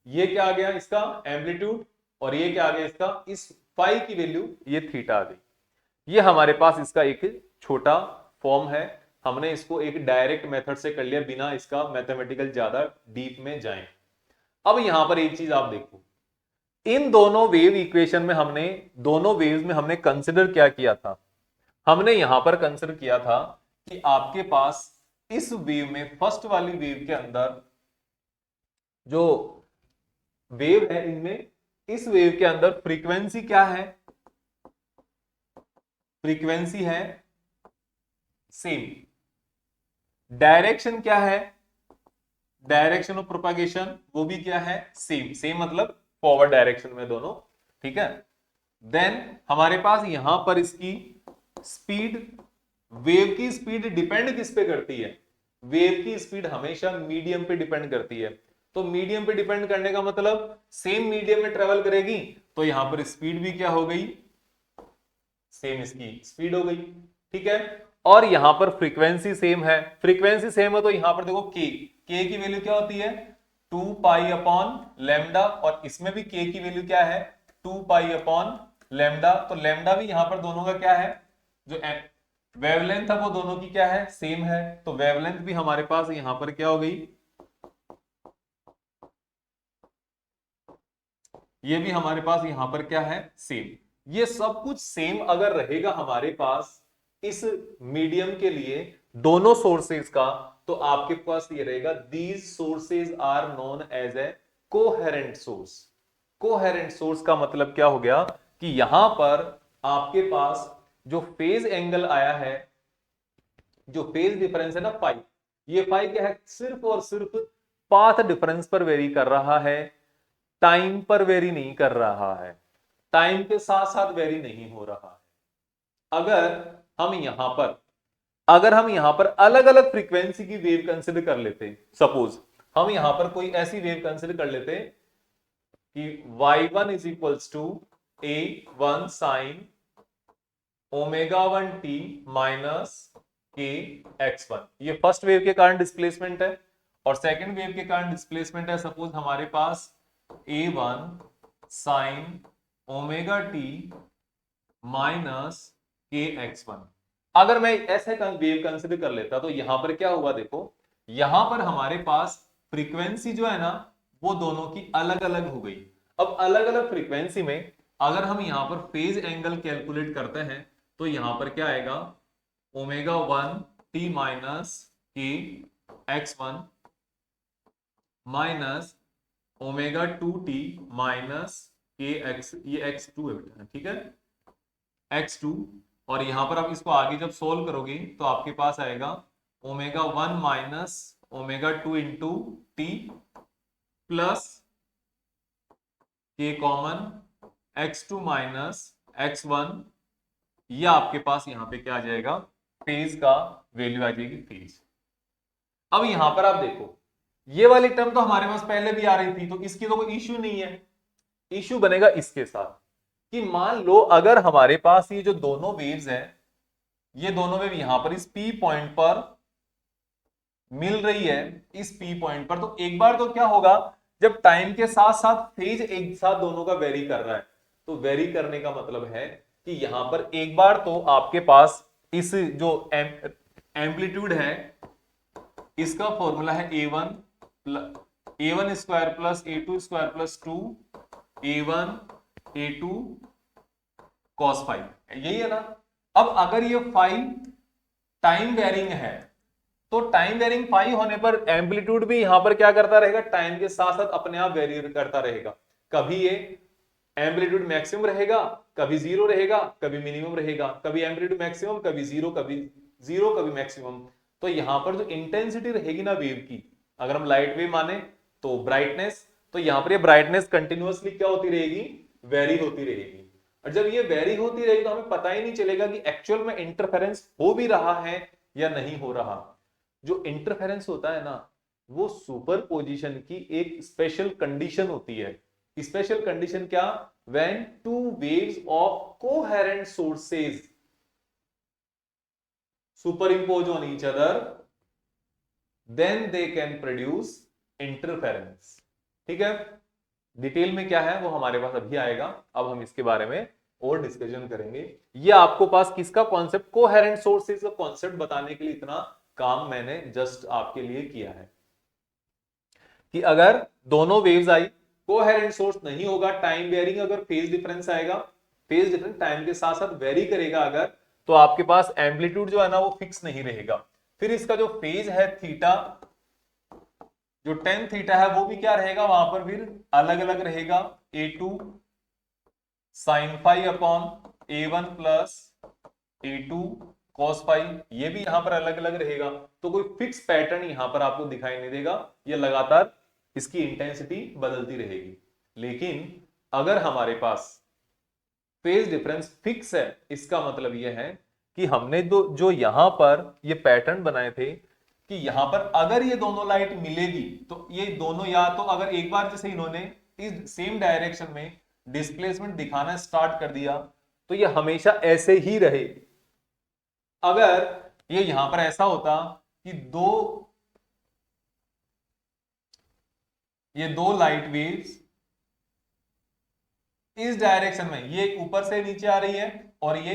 A: ये क्या आ गया इसका एम्पलीट्यूड, और ये क्या आ गया इसका, इस फाई की वैल्यू ये थीटा आ गई। ये हमारे पास इसका एक छोटा फॉर्म है, हमने इसको एक डायरेक्ट मेथड से कर लिया बिना इसका मैथमेटिकल ज्यादा डीप में जाएं। अब यहां पर एक चीज आप देखो, इन दोनों वेव इक्वेशन में हमने, दोनों वेव्स में हमने कंसिडर क्या किया था, हमने यहां पर कंसिडर किया था कि आपके पास इस वेव में, फर्स्ट वाली वेव के अंदर जो वेव है इनमें, इस वेव के अंदर फ्रीक्वेंसी क्या है, फ्रीक्वेंसी है सेम, डायरेक्शन क्या है, डायरेक्शन ऑफ प्रोपागेशन वो भी क्या है सेम, सेम मतलब फॉरवर्ड डायरेक्शन में दोनों, ठीक है। देन हमारे पास यहां पर इसकी स्पीड, वेव की स्पीड डिपेंड किस पे करती है, वेव की स्पीड हमेशा मीडियम पे डिपेंड करती है। तो मीडियम पे डिपेंड करने का मतलब सेम मीडियम में ट्रेवल करेगी, तो यहां पर स्पीड भी क्या हो गई, सेम इसकी स्पीड हो गई, ठीक है। और यहां पर फ्रीक्वेंसी सेम है, फ्रीक्वेंसी सेम है तो यहां पर देखो के की वैल्यू क्या होती है 2 पाई अपॉन लेमडा, और इसमें भी के की वैल्यू क्या है 2 पाई अपॉन लेमडा। तो लेमडा भी यहां पर दोनों का क्या है, जो वेवलेंथ है वो दोनों की क्या है सेम है, तो वेवलेंथ भी हमारे पास यहां पर क्या हो गई, ये भी हमारे पास यहां पर क्या है सेम। ये सब कुछ सेम अगर रहेगा हमारे पास इस मीडियम के लिए दोनों सोर्सेज का, तो आपके पास ये रहेगा these sources are known as a coherent source. Coherent source का मतलब क्या हो गया कि यहां पर आपके पास जो फेज एंगल आया है, जो फेज डिफरेंस है ना फाई, ये फाई क्या है, सिर्फ और सिर्फ पाथ डिफरेंस पर वेरी कर रहा है, टाइम पर वेरी नहीं कर रहा है, टाइम के साथ साथ वेरी नहीं हो रहा है। अगर हम यहां पर अलग अलग फ्रीक्वेंसी की वेव कंसिडर कर लेते, सपोज हम यहां पर कोई ऐसी वेव कंसिडर कर लेते कि y1 is equals to a1 sine omega 1 t minus k x1, ये फर्स्ट वेव के कारण डिस्प्लेसमेंट है, और सेकंड वेव के कारण डिस्प्लेसमेंट है सपोज हमारे पास a1 sine omega t minus k x1। अगर मैं ऐसे वेव कंसिडर कर लेता तो यहां पर क्या हुआ देखो, यहां पर हमारे पास फ्रीक्वेंसी जो है ना वो दोनों की अलग अलग हो गई। अब अलग अलग फ्रीक्वेंसी में अगर हम यहां पर फेज एंगल कैलकुलेट करते हैं तो यहां पर क्या आएगा, ओमेगा 1 टी माइनस के x one minus omega 2 T minus के एक्स, ये एक्स टू है बेटा, ठीक है, एक्स टू। और यहां पर आप इसको आगे जब सोल्व करोगे तो आपके पास आएगा omega 1 minus omega 2 into t plus k common x two minus x one. ये आपके पास यहां पे क्या आ जाएगा, फेज का वैल्यू आ जाएगी, फेज। अब यहां पर आप देखो ये वाली टर्म तो हमारे पास पहले भी आ रही थी, तो इसकी तो कोई इश्यू नहीं है। इश्यू बनेगा इसके साथ कि मान लो अगर हमारे पास ये जो दोनों वेव्स हैं, ये दोनों वेव यहां पर इस पी पॉइंट पर मिल रही है, इस पी पॉइंट पर, तो एक बार तो क्या होगा, जब टाइम के साथ साथ फेज एक साथ दोनों का वेरी कर रहा है, तो वेरी करने का मतलब है कि यहां पर एक बार तो आपके पास इस जो एम्पलीट्यूड है इसका फॉर्मूला है A one square plus A two square plus two A one A two cos phi, यही है ना। अब अगर ये फाइव टाइम वेरिंग है तो टाइम वेरिंग फाइव होने पर एम्पलीट्यूड भी यहां पर क्या करता रहेगा, टाइम के साथ साथ अपने आप वेरी करता रहेगा। कभी ये एम्पलीट्यूड मैक्सिमम रहेगा, कभी जीरो रहेगा, कभी मिनिमम रहेगा, कभी एम्पलीट्यूड मैक्सिमम, कभी जीरो, कभी मैक्सिमम। तो यहां पर जो इंटेंसिटी रहेगी ना वेव की, अगर हम लाइट वेव माने तो ब्राइटनेस, तो यहां पर ये ब्राइटनेस कंटिन्यूअसली क्या होती रहेगी, वेरी होती रहेगी। और जब ये वेरी होती रहेगी तो हमें पता ही नहीं चलेगा कि एक्चुअल में इंटरफेरेंस हो भी रहा है या नहीं हो रहा। जो इंटरफेरेंस होता है ना वो सुपरपोजिशन की एक स्पेशल कंडीशन होती है। स्पेशल कंडीशन क्या, when two waves of coherent sources superimpose on each other then they can produce interference. ठीक है, डिटेल में क्या है वो हमारे पास अभी आएगा, अब हम इसके बारे में और डिस्कशन करेंगे। ये आपको पास किसका कॉन्सेप्ट, कोहेरेंट सोर्सेज का कॉन्सेप्ट बताने के लिए इतना काम मैंने जस्ट आपके लिए किया है कि अगर दोनों वेव्स आई, कोहेरेंट सोर्स नहीं होगा, टाइम वेरिंग, अगर फेज डिफरेंस आएगा, फेज डिफरेंस टाइम के साथ साथ वेरी करेगा अगर, तो आपके पास एम्पलीट्यूड जो है ना वो फिक्स नहीं रहेगा। फिर इसका जो फेज है थीटा, जो टेन थीटा है वो भी क्या रहेगा वहां पर फिर अलग अलग रहेगा, A two sine phi upon A one plus A two cos phi, ये भी यहां पर अलग अलग रहेगा। तो कोई फिक्स पैटर्न यहां पर आपको दिखाई नहीं देगा, ये लगातार इसकी इंटेंसिटी बदलती रहेगी। लेकिन अगर हमारे पास फेज डिफरेंस फिक्स है, इसका मतलब यह है कि हमने जो यहां पर ये पैटर्न बनाए थे कि यहां पर अगर ये दोनों लाइट मिलेगी तो ये दोनों, या तो अगर एक बार जैसे इन्होंने इस सेम डायरेक्शन में डिस्प्लेसमेंट दिखाना स्टार्ट कर दिया तो ये हमेशा ऐसे ही रहे। अगर ये यहां पर ऐसा होता कि ये दो लाइट वेव्स इस डायरेक्शन में, ये ऊपर से नीचे आ रही है और ये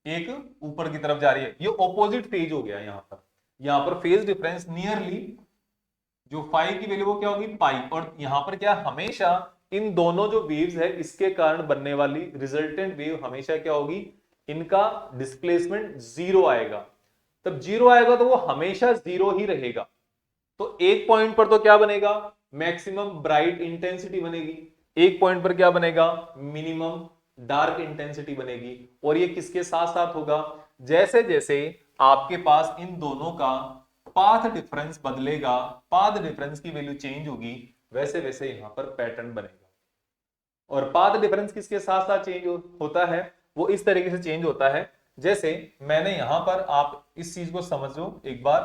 A: एक ऊपर की तरफ जा रही है, ये ऑपोजिट फेज हो गया। यहां पर फेज डिफरेंस नियरली जो फाइव की वैल्यू वो क्या होगी, पाई। और यहां पर क्या, हमेशा इन दोनों जो वेव्स है इसके कारण बनने वाली रिजल्टेंट वेव हमेशा क्या होगी, इनका डिस्प्लेसमेंट जीरो आएगा। तब जीरो आएगा तो वो हमेशा जीरो ही रहेगा। तो एक पॉइंट पर तो क्या बनेगा, मैक्सिमम ब्राइट इंटेंसिटी बनेगी, एक पॉइंट पर क्या बनेगा, मिनिमम डार्क इंटेंसिटी बनेगी। और ये किसके साथ साथ होगा, जैसे जैसे आपके पास इन दोनों का पाथ डिफरेंस बदलेगा, पाथ डिफरेंस की वैल्यू चेंज होगी, वैसे वैसे यहां पर पैटर्न बनेगा। और पाथ डिफरेंस किसके साथ साथ चेंज होता है, वो इस तरीके से चेंज होता है, जैसे मैंने यहां पर, आप इस चीज को समझो एक बार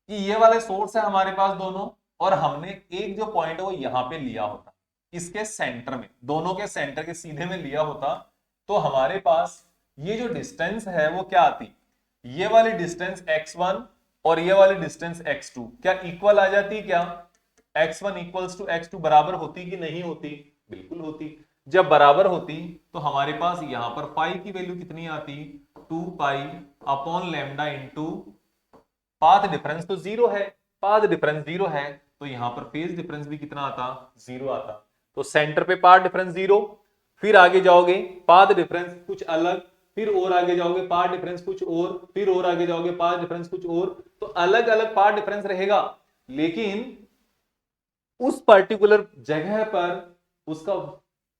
A: कि ये वाले सोर्स है हमारे पास दोनों, और हमने एक जो पॉइंट है वो यहां पे लिया होता, इसके सेंटर में, दोनों के सेंटर के सीधे में लिया होता, तो हमारे पास ये जो डिस्टेंस है वो क्या आती, ये वाली डिस्टेंस x1 और ये वाली डिस्टेंस x2 क्या इक्वल आ जाती, क्या x1 इक्वल्स टू x2 बराबर होती कि नहीं होती, बिल्कुल होती। जब बराबर होती तो हमारे पास यहां पर फाई की वैल्यू कितनी आती, 2 pi upon lambda into path difference तो जीरो है, पाथ डिफरेंस जीरो है, तो यहां पर फेज डिफरेंस भी कितना आता, जीरो आता। तो सेंटर पे पाथ डिफरेंस जीरो, फिर आगे जाओगे पाथ डिफरेंस कुछ अलग, फिर और आगे जाओगे पाथ डिफरेंस कुछ और, फिर और आगे जाओगे पाथ डिफरेंस कुछ और, तो अलग अलग पाथ डिफरेंस रहेगा, लेकिन उस पर्टिकुलर जगह पर उसका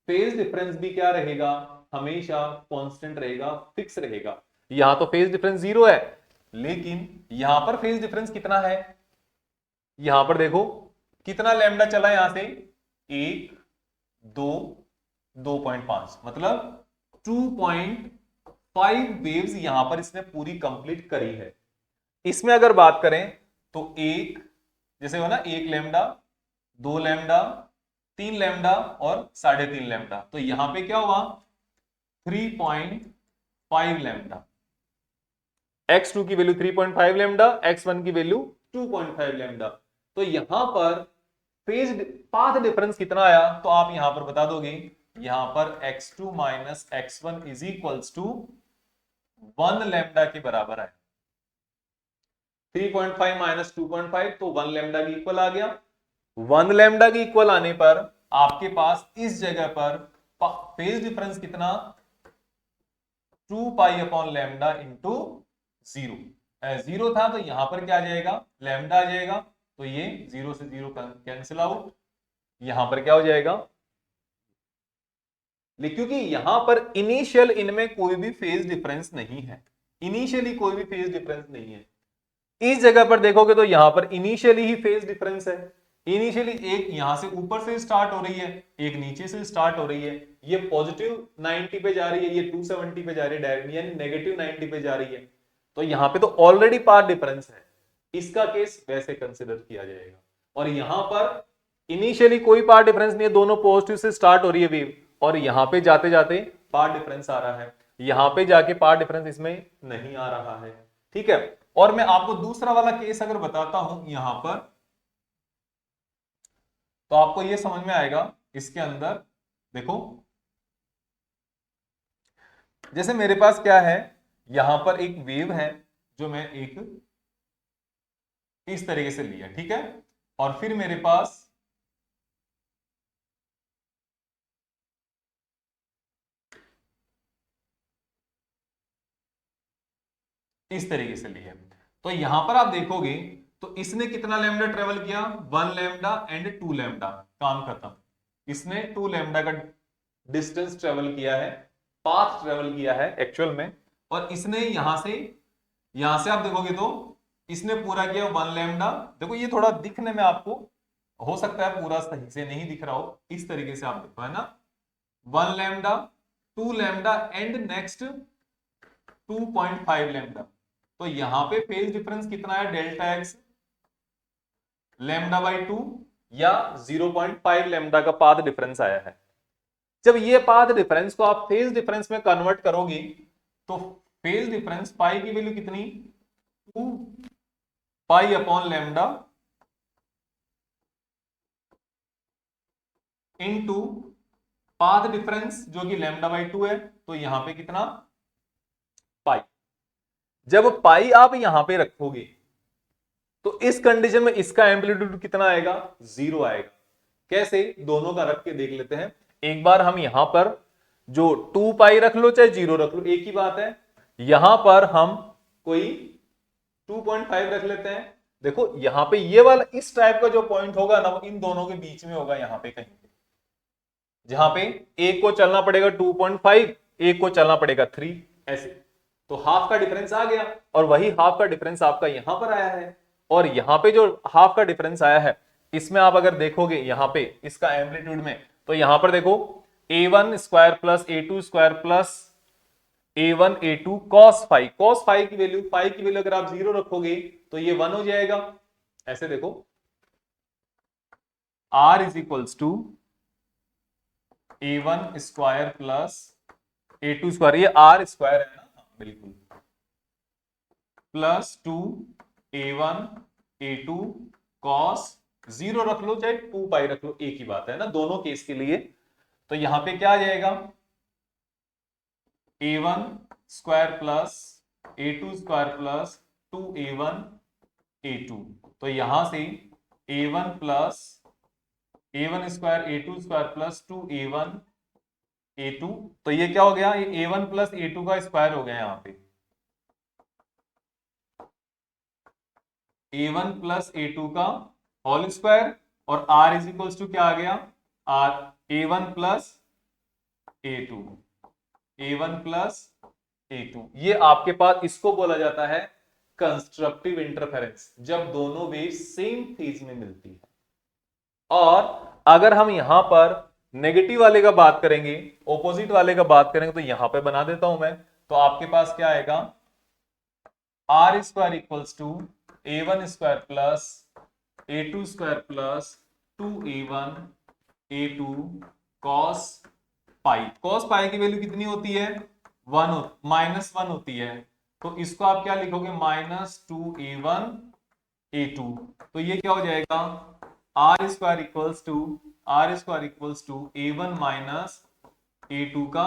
A: फेज डिफरेंस भी क्या रहेगा, हमेशा कांस्टेंट रहेगा, फिक्स रहेगा। यहां तो फेज डिफरेंस जीरो है, लेकिन यहां पर फेज डिफरेंस कितना है, यहां पर देखो कितना लैम्डा चला यहां से, एक, दो, 2.5, मतलब 2.5 वेव्स यहां पर इसने पूरी कंप्लीट करी है। इसमें अगर बात करें तो एक, जैसे हो ना, एक लैम्डा, दो लैम्डा, तीन लैम्डा और 3.5 लैम्डा, तो यहां पे क्या हुआ, 3.5 लैम्डा। x2 की वैल्यू 3.5 लैम्डा, x1 की वैल्यू 2.5 लैम्डा। तो यहां पर फेज पाथ डिफरेंस कितना आया, तो आप यहां पर बता दोगे, यहां पर x2 minus x1 is equals to 1 lambda के बराबर है। 3.5 माइनस 2.5 तो 1 लैम्डा के इक्वल आ गया। 1 लैम्डा के इक्वल आने पर आपके पास इस जगह पर फेज डिफरेंस कितना, 2 pi upon lambda into zero. Zero था तो यहां पर क्या आ जाएगा, लैम्डा आ जाएगा, तो ये जीरो से जीरो कैंसिल आउट, यहां पर क्या हो जाएगा, क्योंकि यहां पर इनिशियल इनमें कोई भी फेज डिफरेंस नहीं है, इनिशियली कोई भी फेज डिफरेंस नहीं है। इस जगह पर देखोगे तो यहां पर इनिशियली ही फेज डिफरेंस है, इनिशियली एक यहां से ऊपर से स्टार्ट हो रही है, एक नीचे से स्टार्ट हो रही है, ये पॉजिटिव 90 पे जा रही है, ये 270 पे जा रही है डायरेक्टली, यानी नेगेटिव 90 पे जा रही है, तो यहां पे तो ऑलरेडी पाथ डिफरेंस है, इसका केस वैसे कंसिडर किया जाएगा। और यहां पर इनिशियली कोई पाथ डिफरेंस नहीं है, दोनों पॉजिटिव से स्टार्ट हो रही है वेव, और यहां पे जाते जाते पाथ डिफरेंस आ रहा है, यहां पे जाके पाथ डिफरेंस इसमें नहीं आ रहा है, ठीक है। और मैं आपको दूसरा वाला केस अगर बताता हूं यहां पर, तो आपको यह समझ में आएगा। इसके अंदर देखो, जैसे मेरे पास क्या है, यहां पर एक वेव है जो मैं एक इस तरीके से लिया, ठीक है, और फिर मेरे पास इस तरीके से लिया, तो यहां पर आप देखोगे तो इसने कितना लैम्डा ट्रेवल किया, 1 लैम्डा एंड 2 लैम्डा, काम खत्म। इसने 2 लैम्डा का डिस्टेंस ट्रेवल किया है, पाथ ट्रेवल किया है एक्चुअल में, और इसने यहां से आप देखोगे तो इसने पूरा किया 1 लैम्डा। देखो ये थोड़ा दिखने में आपको हो सकता है पूरा सही से नहीं दिख रहा हो, इस तरीके से आप देखो, है ना, 1 lambda, 2 lambda and next 2.5 lambda. तो यहां पे फेज डिफरेंस कितना है, डेल्टा एक्स लैम्डा बाई 2 या 0.5 लैम्डा का पाथ डिफरेंस आया है। जब ये पाथ डिफरेंस को आप फेज डिफरेंस में कन्वर्ट करोगे तो फेज डिफरेंस पाई की वैल्यू कितनी, 2 pi upon lambda into path difference जो कि लैम्डा बाई 2 है, तो यहां पे कितना, पाई। जब पाई आप यहां पे रखोगे तो इस कंडीशन में इसका एम्पलीट्यूड कितना आएगा, जीरो आएगा। कैसे, दोनों का रख के देख लेते हैं। एक बार हम यहां पर जो 2 पाई रख लो चाहे जीरो रख लो, एक ही बात है। यहां पर हम कोई 2.5 रख लेते हैं। देखो यहां पे ये वाला इस टाइप का जो पॉइंट होगा ना, वो इन दोनों के बीच में होगा, यहां पे कहीं पे, जहां पे एक को चलना पड़ेगा 2.5, एक को चलना पड़ेगा 3, ऐसे। तो हाफ का डिफरेंस आ गया, और वही हाफ का डिफरेंस आपका यहां पर आया है। और यहां पे जो हाफ का डिफरेंस आया है, इसमें आप अगर देखोगे यहां पे इसका एम्पलीट्यूड में, तो यहां पर देखो a1 square plus a2 square plus a1 a2 cos five की वैल्यू, फाइव की वैल्यू अगर आप जीरो रखोगे तो ये 1 हो जाएगा। ऐसे देखो r is equals to a1 square plus a2 square, ये r स्क्वायर है ना, बिल्कुल, plus 2 a1 a2 cos, zero रख लो चाहे 2 पाई रख लो, एक ही बात है ना दोनों केस के लिए। तो यहां पे क्या आ जाएगा, a1 square plus a2 square plus 2a1 a2। तो यहां से a1 plus a1 square a2 square plus 2a1 a2, तो ये क्या हो गया, ये a1 प्लस a2 का स्क्वायर हो गया यहां पे, a1 प्लस a2 का होल स्क्वायर, और r इज इक्वल्स टू क्या आ गया, r a1 plus a2, a1 plus a2। ये आपके पास, इसको बोला जाता है कंस्ट्रक्टिव इंटरफेरेंस, जब दोनों वेव सेम फेज में मिलती है। और अगर हम यहां पर नेगेटिव वाले का बात करेंगे, ऑपोजिट वाले का बात करेंगे, तो यहां पे बना देता हूं मैं, तो आपके पास क्या आएगा, r square equals to a1 square plus a2 square plus 2a1 a2 cos pi. Cos pi की वैल्यू कितनी होती है, -1 होती है, तो इसको आप क्या लिखोगे, -2a1 a2। तो ये क्या हो जाएगा, r square equals to a1 minus a2 का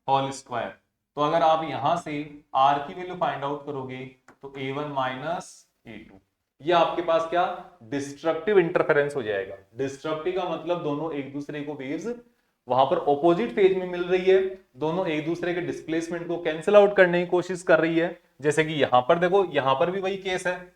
A: होल स्क्वायर। तो अगर आप यहां से r की वैल्यू फाइंड आउट करोगे तो a1 माइनस a2, ये आपके पास क्या, डिस्ट्रक्टिव इंटरफेरेंस हो जाएगा। डिस्ट्रक्टिव का मतलब दोनों एक दूसरे को वेव्स वहां पर ऑपोजिट फेज में मिल रही है, दोनों एक दूसरे के डिस्प्लेसमेंट को कैंसिल आउट करने की कोशिश कर रही है। जैसे कि यहां पर देखो, यहां पर भी वही केस है,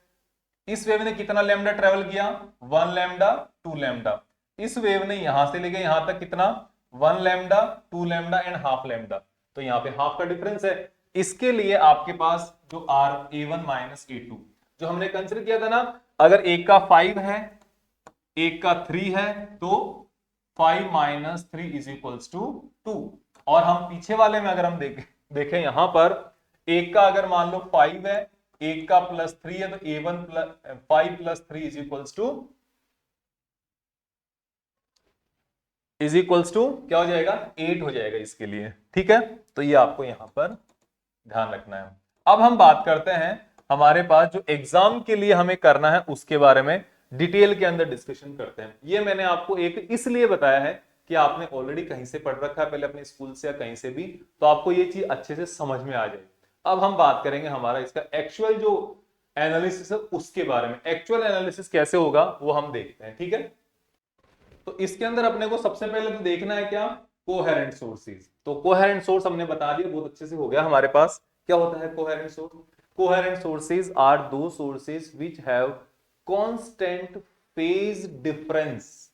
A: इस वेव ने कितना लैम्डा ट्रेवल किया, 1 लैम्डा 2 लैम्डा। इस वेव ने यहां से लेके यहां तक कितना, 1 lambda 2 lambda and half lambda, तो यहां पे हाफ का डिफरेंस है। इसके लिए आपके पास जो आर a1 माइनस a2 जो हमने कंसिडर किया था ना, अगर एक का 5 है एक का 3 है, तो 5 माइनस 3 इज इक्वल्स टू 2। और हम पीछे वाले में अगर हम देखें यहां पर, एक का अगर मान लो 5 है, एक का +3 है, तो a1 plus 5 plus 3 is equals to क्या हो जाएगा, 8 हो जाएगा इसके लिए। ठीक है, तो ये आपको यहां पर ध्यान रखना है। अब हम बात करते हैं हमारे पास जो एग्जाम के लिए हमें करना है उसके बारे में डिटेल के अंदर डिस्कशन करते हैं। ये मैंने आपको एक इसलिए बताया है कि आपने ऑलरेडी कहीं से पढ़ रखा है पहले अपने स्कूल से या कहीं से भी, तो आपको ये चीज अच्छे से समझ में आ जाए। अब हम बात करेंगे हमारा इसका एक्चुअल जो एनालिसिस है उसके बारे में। एक्चुअल एनालिसिस कैसे होगा वो हम देखते हैं। ठीक है, तो इसके अंदर अपने को सबसे पहले तो देखना है क्या, कोहेरेंट सोर्सेज। तो कोहेरेंट सोर्स हमने बता दिया, बहुत अच्छे से हो गया हमारे पास। क्या होता है coherent source, coherent sources are दो sources which have constant phase difference.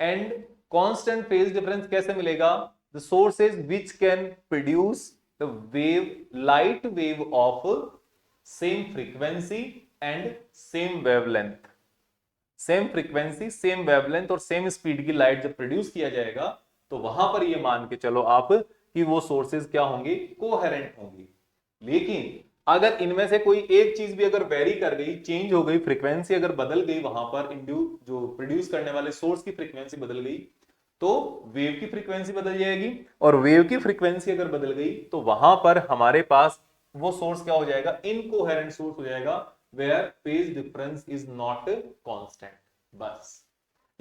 A: And constant phase difference कैसे मिलेगा, the sources which can produce the wave, light wave of same frequency and same wavelength. Same frequency same wavelength और same speed की light जब produce किया जाएगा, तो वहां पर ये मान के चलो आप कि वो सोर्सेज क्या होंगे, कोहेरेंट होंगे। लेकिन अगर इनमें से कोई एक चीज भी अगर वेरी कर गई, चेंज हो गई, फ्रीक्वेंसी अगर बदल गई, वहां पर इंड्यूस जो प्रोड्यूस करने वाले सोर्स की फ्रीक्वेंसी बदल गई, तो वेव की फ्रीक्वेंसी बदल जाएगी। और वेव की फ्रीक्वेंसी अगर बदल गई तो वहां पर हमारे पास वो सोर्स क्या हो जाएगा, इनकोहेरेंट सोर्स हो जाएगा, where phase difference is not constant. बस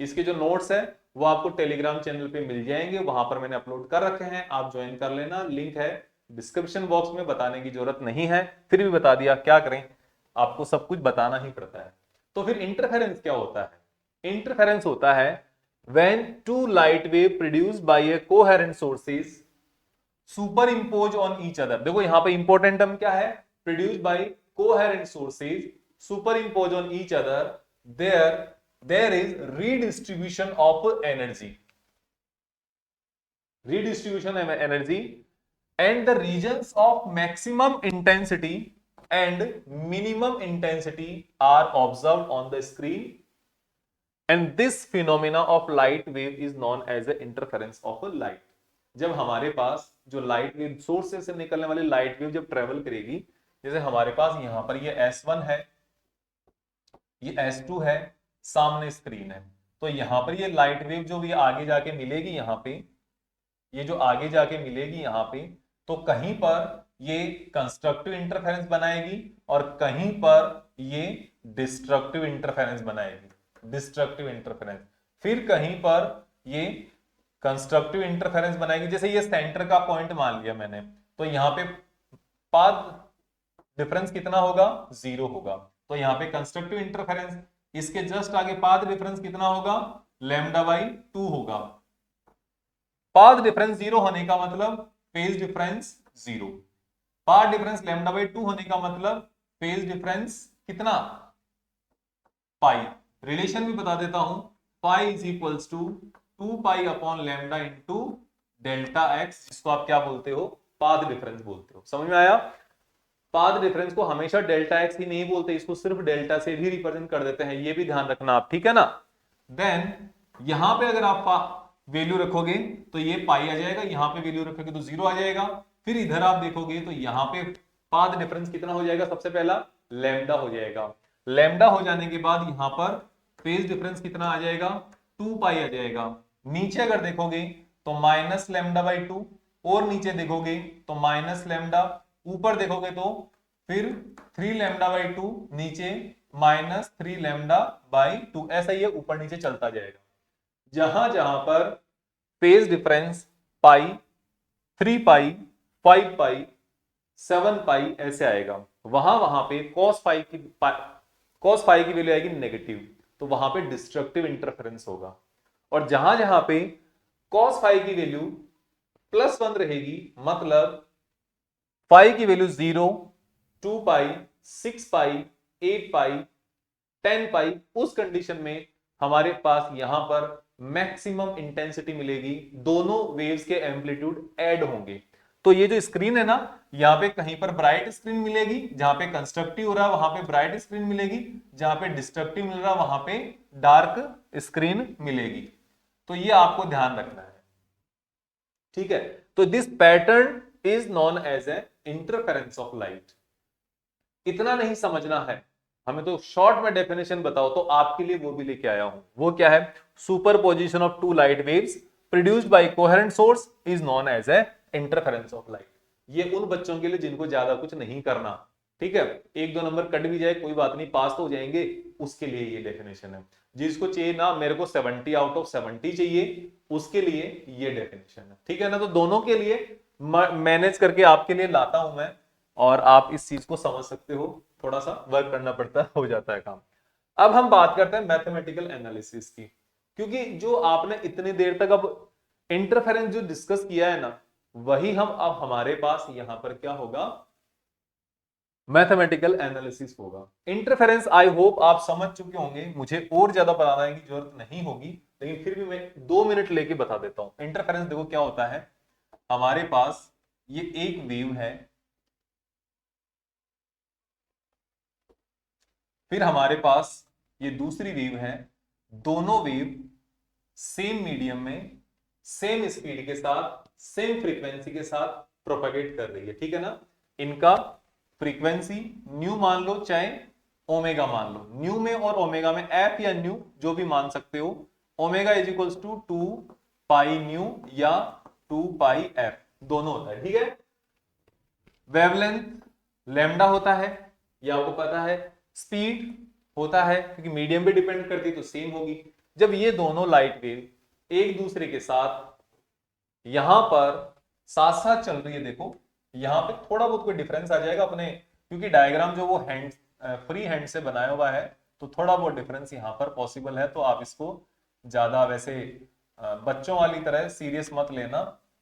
A: इसके जो नोट्स है वो आपको टेलीग्राम चैनल पे मिल जाएंगे, वहां पर मैंने अपलोड कर रखे हैं, आप ज्वाइन कर लेना, लिंक है डिस्क्रिप्शन बॉक्स में, बताने की जरूरत नहीं है, फिर भी बता दिया, क्या करें, आपको सब कुछ बताना ही पड़ता है। तो फिर इंटरफेरेंस क्या होता है, इंटरफेरेंस होता है when two light wave produced by a coherent sources superimpose on each other। देखो यहां पे इंपॉर्टेंट टर्म क्या है, produced by coherent sources superimpose on each other, there is redistribution of energy, and the regions of maximum intensity and minimum intensity are observed on the screen, and this phenomena of light wave is known as the interference of a light। जब हमारे पास जो light wave source से निकलने वाली light wave जब travel करेगी, जैसे हमारे पास यहां पर ये S1 है, ये S2 है, सामने स्क्रीन है, तो यहां पर ये लाइट वेव जो भी आगे जाके मिलेगी, यहां पे ये जो आगे जाके मिलेगी यहां पे, तो कहीं पर ये कंस्ट्रक्टिव इंटरफेरेंस बनाएगी और कहीं पर ये डिस्ट्रक्टिव इंटरफेरेंस बनाएगी, डिस्ट्रक्टिव इंटरफेरेंस। फिर कहीं पर ये कंस्ट्रक्टिव इंटरफेरेंस बनाएगी। जैसे ये सेंटर का पॉइंट मान लिया मैंने, तो यहां पे पाथ डिफरेंस कितना होगा, 0 होगा। तो यहाँ पे कंस्ट्रक्टिव इंटरफेरेंस, इसके जस्ट आगे पाथ डिफरेंस कितना होगा, λ/2 होगा। पाथ डिफरेंस 0 होने का मतलब फेज डिफरेंस 0, पाथ डिफरेंस λ/2 होने का मतलब फेज डिफरेंस कितना, पाई। रिलेशन भी बता देता हूं, pi is equals to 2 pi upon lambda into delta x, जिसको आप क्या बोलते हो, पाथ डिफरेंस बोलते हो। समझ में आया? पाथ डिफरेंस को हमेशा डेल्टा एक्स ही नहीं बोलते, इसको सिर्फ डेल्टा से भी रिप्रेजेंट कर देते हैं, ये भी ध्यान रखना आप, ठीक है ना। देन यहां पे अगर आप वैल्यू रखोगे तो ये पाई आ जाएगा, यहां पे वैल्यू रखोगे तो 0 आ जाएगा। फिर इधर आप देखोगे तो यहां पे पाथ डिफरेंस कितना हो जाएगा, सबसे पहला लैम्डा हो जाएगा। लैम्डा हो जाने के बाद यहां पर फेज डिफरेंस कितना आ जाएगा, 2 पाई आ जाएगा। नीचे अगर देखोगे तो -λ/2, और नीचे देखोगे तो -λ, ऊपर देखोगे तो फिर 3λ/2, नीचे -3λ/2, ऐसा ही ऊपर नीचे चलता जाएगा। जहां जहां पर फेज डिफरेंस पाई, 3 पाई, 5 पाई, 7 पाई ऐसे आएगा, वहां वहां पे cos फाई की वैल्यू आएगी नेगेटिव, तो वहां पे डिस्ट्रक्टिव इंटरफेरेंस होगा। और जहां जहां पे cos फाई की वैल्यू +1 रहेगी, मतलब फाई की वैल्यू 0, 2 पाई, 6 पाई, 8 पाई, 10 पाई, उस कंडीशन में हमारे पास यहां पर मैक्सिमम इंटेंसिटी मिलेगी, दोनों वेव्स के एम्पलीट्यूड ऐड होंगे। तो ये जो स्क्रीन है ना, यहां पे कहीं पर ब्राइट स्क्रीन मिलेगी, जहां पे कंस्ट्रक्टिव हो रहा है वहां पे ब्राइट स्क्रीन मिलेगी, जहां पे डिस्ट्रक्टिव मिल रहा है वहां पे डार्क स्क्रीन मिलेगी। तो ये आपको ध्यान रखना है, ठीक है। तो this pattern is known as a interference of light. इतना नहीं समझना है हमें, तो शॉर्ट में डेफिनेशन बताओ, तो आपके लिए वो भी लेके आया हूं। वो क्या है, superposition of two light waves produced by coherent source is known as a interference of light. ये उन बच्चों के लिए जिनको ज्यादा कुछ नहीं करना, ठीक है, 1-2 नंबर कट भी जाए कोई बात नहीं, पास तो हो जाएंगे, उसके लिए ये डेफिनेशन है। जिसको चाहिए ना, मेरे को 70 आउट ऑफ 70 चाहिए, उसके लिए ये डेफिनेशन है, ठीक है ना। तो दोनों के लिए मैनेज करके आपके लिए लाता हूं मैं, और आप इस चीज को समझ सकते हो, थोड़ा सा वर्क करना पड़ता है, हो जाता है काम। अब हम बात करते हैं मैथमेटिकल एनालिसिस की, क्योंकि जो आपने इतनी देर तक अब इंटरफेरेंस जो डिस्कस किया है ना, वही हम अब हमारे पास यहां पर क्या होगा, मैथमेटिकल एनालिसिस होगा। इंटरफेरेंस आई होप आप समझ चुके होंगे, मुझे और ज्यादा बताने की जरूरत नहीं होगी, लेकिन फिर भी मैं 2 मिनट लेके बता देता हूं। इंटरफेरेंस देखो क्या होता है, हमारे पास ये एक वेव है, फिर हमारे पास ये दूसरी वेव है, दोनों वेव सेम मीडियम में सेम स्पीड के साथ सेम फ्रीक्वेंसी के साथ प्रोपेगेट कर रही है, ठीक है ना। इनका फ्रीक्वेंसी न्यू मान लो चाहे ओमेगा मान लो, न्यू में और ओमेगा में, एफ या न्यू जो भी मान सकते हो। Omega is equals to 2 pi nu या 2 पाई एफ, दोनों होता है, ठीक है। वेवलेंथ लैम्डा होता है, ये आपको पता है। स्पीड होता है, क्योंकि मीडियम पे डिपेंड करती है तो सेम होगी। जब ये दोनों लाइट वेव एक दूसरे के साथ यहां पर साथ साथ चल रही है, देखो यहां पे थोड़ा बहुत कोई डिफरेंस आ जाएगा अपने, क्योंकि डायग्राम जो वो हैंड फ्री हैंड से बनाया हुआ है, तो थोड़ा बहुत डिफरेंस यहां पर पॉसिबल है। तो आप इसको ज्यादा वैसे बच्चों वाली तरह सीरियस मत लेना,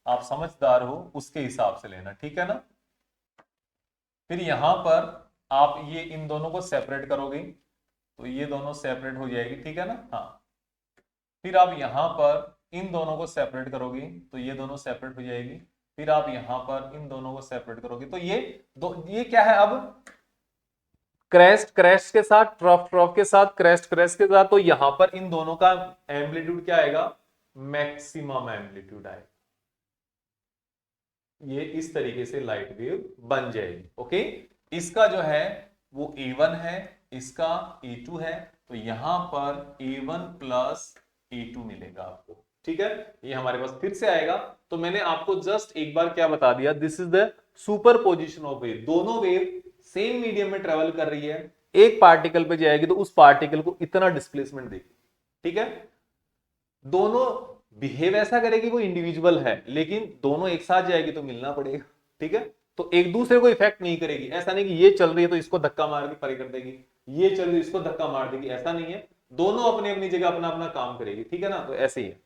A: आप समझदार हो उसके हिसाब से लेना, ठीक है ना। फिर यहां पर आप ये इन दोनों को सेपरेट करोगे तो ये दोनों सेपरेट हो जाएगी, ठीक है ना। हाँ, फिर आप यहां पर इन दोनों को सेपरेट करोगे तो ये दोनों सेपरेट हो जाएगी। फिर आप यहां पर इन दोनों को सेपरेट करोगे तो ये क्या है, अब क्रेस्ट क्रेस्ट के साथ, ट्रफ ट्रफ के साथ, क्रेस्ट क्रेस्ट के साथ, तो यहां पर इन दोनों का एम्पलीट्यूड क्या आएगा, मैक्सिमम एम्पलीट्यूड आएगा। ये इस तरीके से लाइट वेव बन जाएगी, ओके। इसका जो है वो A1 है, इसका A2 है, तो यहां पर A1 प्लस A2 मिलेगा आपको, ठीक है। ये हमारे पास फिर से आएगा। तो मैंने आपको जस्ट एक बार क्या बता दिया, this is the super position of wave. दोनों वेव सेम मीडियम में ट्रेवल कर रही है, एक पार्टिकल पे जाएगी तो उस पार्टिकल को इतना डिस्प्लेसमेंट देगी, ठीक है। दोनों बिहेव ऐसा करेगी, वो इंडिविजुअल है, लेकिन दोनों एक साथ जाएगी तो मिलना पड़ेगा, ठीक है। तो एक दूसरे को इफेक्ट नहीं करेगी। ऐसा नहीं कि ये चल रही है तो इसको धक्का मार के परे कर देगी, ये चल रही है इसको धक्का मार देगी, ऐसा नहीं है। दोनों अपनी अपनी जगह अपना अपना काम करेगी, ठीक है ना। तो ऐसे ही है,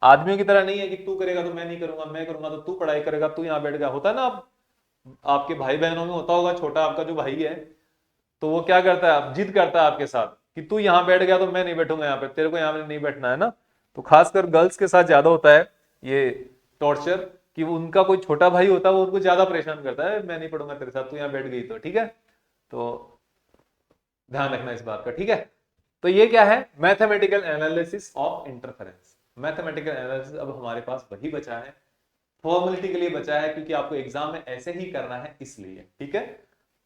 A: आदमियों की तरह नहीं है कि तू करेगा तो मैं नहीं करूंगा, मैं करूंगा तो तू पढ़ाई करेगा, तू यहाँ बैठ गया। होता है ना, आपके भाई बहनों में होता होगा, छोटा आपका जो भाई है तो वो क्या करता है, जिद करता है आपके साथ कि तू यहाँ बैठ गया तो मैं नहीं बैठूंगा यहाँ पे, तेरे को यहाँ पे नहीं बैठना है ना। तो खासकर गर्ल्स के साथ ज्यादा होता है ये टॉर्चर, कि वो उनका कोई छोटा भाई होता है वो उनको ज्यादा परेशान करता है, मैं नहीं पढ़ूंगा तेरे साथ, तू यहाँ बैठ गई तो ठीक है। तो ध्यान रखना इस बात का, ठीक है। तो ये क्या है, mathematical analysis of interference. Mathematical analysis अब हमारे पास वही बचा है, फॉर्मेलिटी के लिए बचा है, क्योंकि आपको एग्जाम में ऐसे ही करना है इसलिए, ठीक है।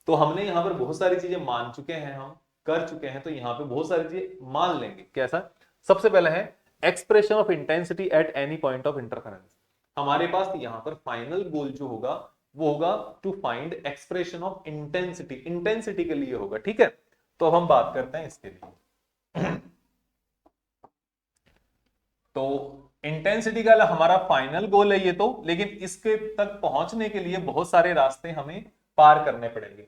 A: तो हमने यहाँ पर बहुत सारी चीजें मान चुके हैं, हम कर चुके हैं, तो यहाँ पे बहुत सारी चीजें मान लेंगे। कैसा, सबसे पहले है expression of intensity at any point of interference. हमारे पास यहाँ पर फाइनल गोल जो होगा वो होगा to find expression of intensity, intensity के लिए होगा, ठीक है। तो अब हम बात करते हैं इसके लिए। तो इंटेंसिटी का हमारा फाइनल गोल है ये तो, लेकिन इसके तक पहुंचने के लिए बहुत सारे रास्ते हमें पार करने पड़ेंगे।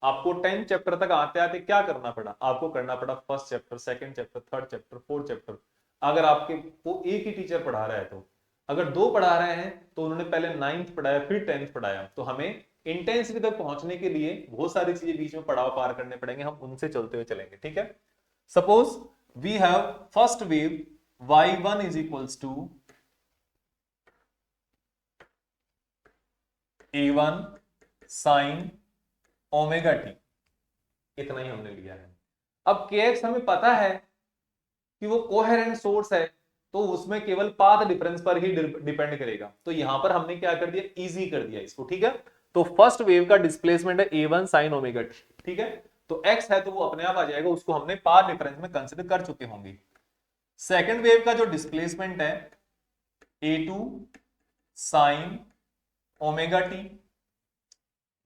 A: आपको 10 चैप्टर तक आते आते क्या करना पड़ा, आपको करना पड़ा first chapter, second chapter, third chapter, fourth chapter. अगर आपके वो एक ही टीचर पढ़ा रहा है तो, अगर दो पढ़ा रहे हैं तो उन्होंने पहले 9th पढ़ाया फिर 10th पढ़ाया, तो हमें इंटेंसिटी तक पहुंचने के लिए बहुत सारी चीजें बीच में पड़ाव पार करने पड़ेंगे, हम उनसे चलते हुए चलेंगे, ठीक है। Suppose we have first wave y1 is equals to a1 sin omega t, इतना ही हमने लिया है। अब kx हमें पता है कि वो कोहेरेंट सोर्स है, तो उसमें केवल पाथ डिफरेंस पर ही डिपेंड करेगा, तो यहां पर हमने क्या कर दिया, इजी कर दिया इसको, ठीक है। तो फर्स्ट वेव का डिस्प्लेसमेंट है a1 sin ओमेगा t, ठीक है। तो x है तो वो अपने आप आ जाएगा, उसको हमने पाथ डिफरेंस में कंसिडर कर चुके होंगे। सेकेंड वेव का जो डिस्प्लेसमेंट है a2 sine omega T,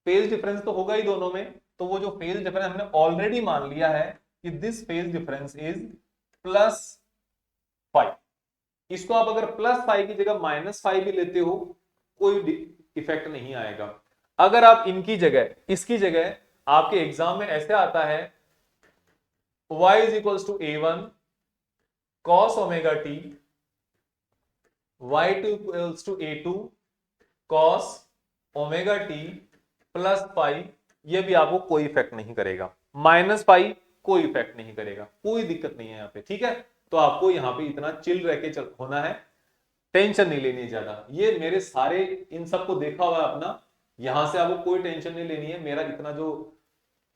A: phase difference तो होगा ही दोनों में, तो वो जो फेज डिफरेंस हमने ऑलरेडी मान लिया है कि दिस फेज डिफरेंस इज +5। इसको आप अगर +5 की जगह -5 भी लेते हो कोई इफेक्ट नहीं आएगा। अगर आप इनकी जगह इसकी जगह, आपके एग्जाम में ऐसे आता है y is equals to a1 cos omega t, y2 equals to a2 cos omega t +5, ये भी आपको कोई इफेक्ट नहीं करेगा। -5 कोई इफेक्ट नहीं करेगा, कोई दिक्कत नहीं है यहाँ पे, ठीक है। तो आपको यहाँ पे इतना चिल रह के होना है, टेंशन नहीं लेनी है ज्यादा। ये मेरे सारे इन सबको देखा हुआ है अपना, यहां से आपको कोई टेंशन नहीं लेनी है। मेरा इतना जो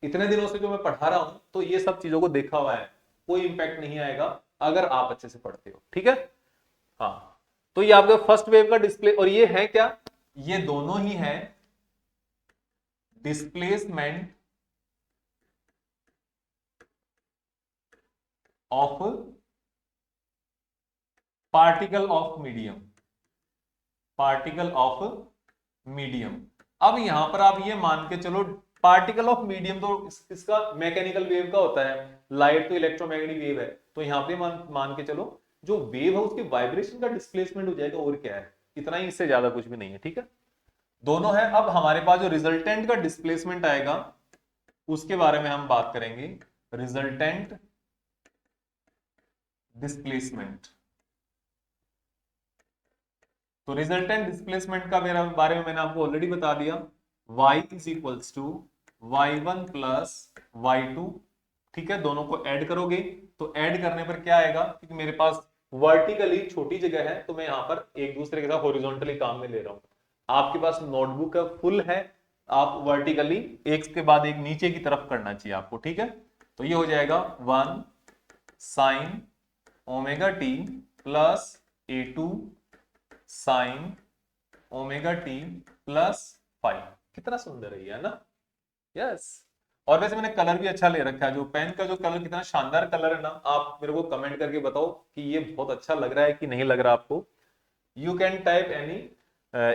A: इतने दिनों से जो मैं पढ़ा रहा हूं, तो ये सब चीजों को देखा हुआ है, कोई इंपैक्ट नहीं आएगा अगर आप अच्छे से पढ़ते हो, ठीक है। हाँ, तो ये आपका फर्स्ट वेव का डिस्प्ले, और ये है क्या, ये दोनों ही है displacement of particle of medium, particle of medium. अब यहां पर आप ये मान के चलो, पार्टिकल ऑफ मीडियम तो इसका मैकेनिकल वेव का होता है, लाइट तो इलेक्ट्रोमैग्नेटिक वेव है, तो यहां पे मान के चलो जो वेव है उसके वाइब्रेशन का डिस्प्लेसमेंट हो जाएगा, और क्या है, इतना ही, इससे ज्यादा कुछ भी नहीं है, ठीक है। दोनों है। अब हमारे पास जो रिजल्टेंट का डिस्प्लेसमेंट आएगा उसके बारे में हम बात करेंगे, रिजल्टेंट डिस्प्लेसमेंट। तो रिजल्टेंट डिस्प्लेसमेंट का मेरा बारे में मैंने आपको ऑलरेडी बता दिया, y is equals to y1 plus y2, ठीक है। दोनों को ऐड करोगे तो ऐड करने पर क्या आएगा, क्योंकि मेरे पास वर्टिकली छोटी जगह है तो मैं यहां पर एक दूसरे के साथ हॉरिजॉन्टली काम में ले रहा हूं। आपके पास नोटबुक फुल है, आप वर्टिकली एक के बाद एक नीचे की तरफ करना चाहिए आपको, ठीक है। तो ये हो जाएगा 1 sign omega t plus a2 sine omega t +5। कितना सुंदर है ना, यस। और वैसे मैंने कलर भी अच्छा ले रखा है, जो पेन का जो कलर, कितना शानदार कलर है ना। आप मेरे को कमेंट करके बताओ कि ये बहुत अच्छा लग रहा है कि नहीं लग रहा आपको। You can type any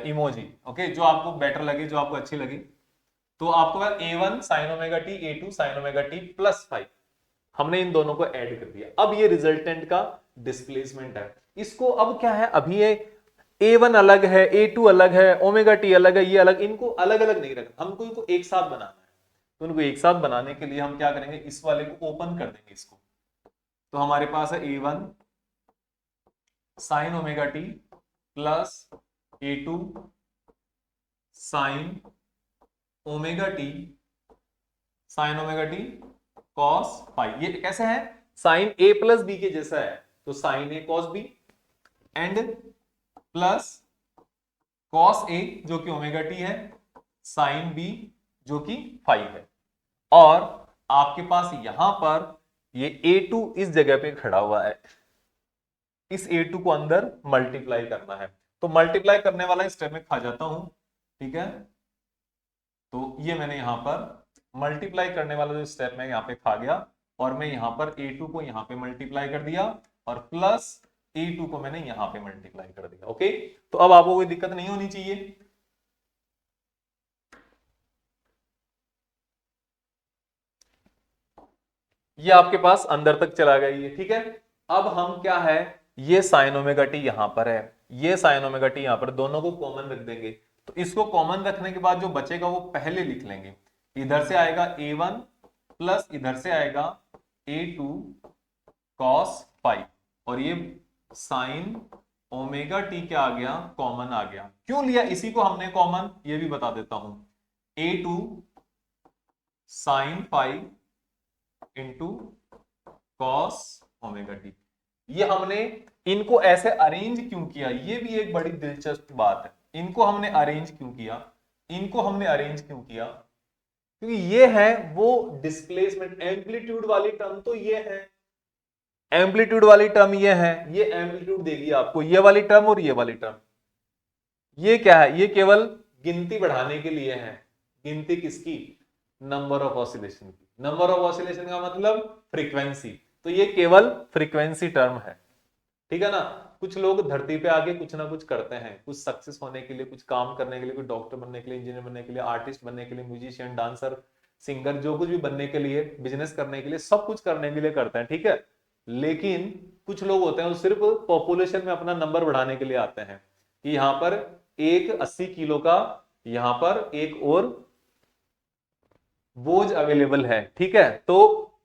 A: emoji, okay, जो आपको बेटर लगे, जो आपको अच्छी लगे। तो आपको a1 sine omega T, a2 sine omega t +5, हमने इन दोनों को ऐड कर दिया। अब ये रिजल्टेंट का डिस्प्लेसमेंट है। इसको अब क्या है, अभी ये A1 अलग है, A2 अलग है, ओमेगा टी अलग है, ये अलग, इनको अलग अलग नहीं रखना, हमको इनको एक साथ बनाना है। तो इनको एक साथ बनाने के लिए हम क्या करेंगे, इस वाले को ओपन कर देंगे इसको। तो हमारे पास है A1 sine omega t plus A2 sine omega t sine omega t cos phi. ये कैसे है, साइन ए प्लस बी के जैसा है, तो sine A cos B and plus cos A जो कि ओमेगा टी है, साइन बी जो कि फाई है। और आपके पास यहां पर ये A2 इस जगह पे खड़ा हुआ है, इस A2 को अंदर मल्टीप्लाई करना है। तो मल्टीप्लाई करने वाला स्टेप में खा जाता हूं, ठीक है। तो ये मैंने यहां पर मल्टीप्लाई करने वाला जो स्टेप में यहां पे खा गया, और मैं यहां पर A2 को यहां पे मल्टीप्लाई कर दिया और प्लस A2 को मैंने यहां पे मल्टीप्लाई कर दिया। ओके, तो अब आपको कोई दिक्कत नहीं होनी चाहिए। ये आपके पास अंदर तक चला गया ये, ठीक है। अब हम क्या है, ये साइन ओमेगा टी यहां पर है, ये साइन ओमेगा टी यहां पर, दोनों को कॉमन रख देंगे। तो इसको कॉमन रखने के बाद जो बचेगा वो पहले लिख लेंगे। इधर से आएगा A1 प्लस इधर से आएगा A2 कॉस फाइव, और ये साइन ओमेगा टी क्या आ गया, कॉमन आ गया। क्यों लिया इसी को हमने कॉमन, ये भी बता देता हूं। A2 sine phi into cos omega t. ये हमने इनको ऐसे अरेंज क्यों किया, ये भी एक बड़ी दिलचस्प बात है। इनको हमने अरेंज क्यों किया, इनको हमने अरेंज क्यों किया, क्योंकि ये है वो डिस्प्लेसमेंट एम्पलीट्यूड वाली टर्म, तो ये है एम्पलीट्यूड वाली टर्म, ये है, ये एम्पलीट्यूड देगी आपको, ये वाली टर्म और ये वाली टर्म। ये क्या है, ये केवल गिनती बढ़ाने के लिए है। गिनती किसकी, नंबर ऑफ ऑसिलेशन की। नंबर ऑफ ऑसिलेशन का मतलब फ्रीक्वेंसी, तो ये केवल फ्रीक्वेंसी टर्म है, ठीक है ना। कुछ लोग धरती पे आके कुछ ना कुछ करते हैं, कुछ सक्सेस होने के लिए, कुछ काम करने के लिए, कुछ डॉक्टर बनने के लिए, इंजीनियर बनने के लिए, आर्टिस्ट बनने के लिए, म्यूजिशियन, डांसर, सिंगर, जो कुछ भी बनने के लिए, बिजनेस करने के लिए, सब कुछ करने के लिए करते हैं, ठीक है। लेकिन कुछ लोग होते हैं वो सिर्फ पॉपुलेशन में अपना नंबर बढ़ाने के लिए आते हैं, कि यहां पर एक 80 किलो का यहां पर एक और बोझ अवेलेबल है, ठीक है। तो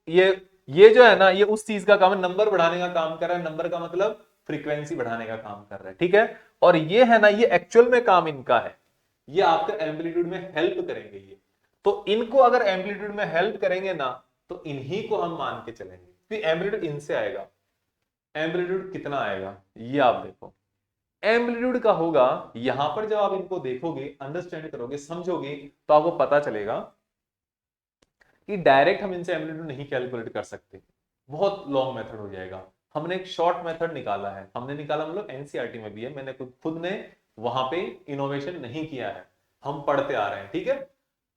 A: ये जो है ना, ये उस चीज का काम है, नंबर बढ़ाने का काम कर रहा है। नंबर का मतलब फ्रीक्वेंसी बढ़ाने का काम कर रहा है, ठीक है। और ये है ना, ये एक्चुअल में काम इनका है, ये आपके एम्पलीट्यूड में हेल्प करेंगे ये। तो इनको अगर एम्पलीट्यूड में हेल्प करेंगे ना, तो इन्हीं को हम मान के चलेंगे, फिर एम्पलीट्यूड इनसे आएगा। एम्पलीट्यूड कितना आएगा ये आप देखो, एम्पलीट्यूड का होगा, यहां पर जब आप इनको देखोगे, अंडरस्टैंड करोगे, समझोगे, तो आपको पता चलेगा कि डायरेक्ट हम इनसे एम्पलीट्यूड नहीं कैलकुलेट कर सकते, बहुत लॉन्ग मेथड हो जाएगा। हमने एक शॉर्ट मेथड निकाला है, हमने निकाला मतलब एनसीईआरटी में भी है, मैंने खुद ने वहां पे इनोवेशन नहीं किया है, हम पढ़ते आ रहे हैं, ठीक है।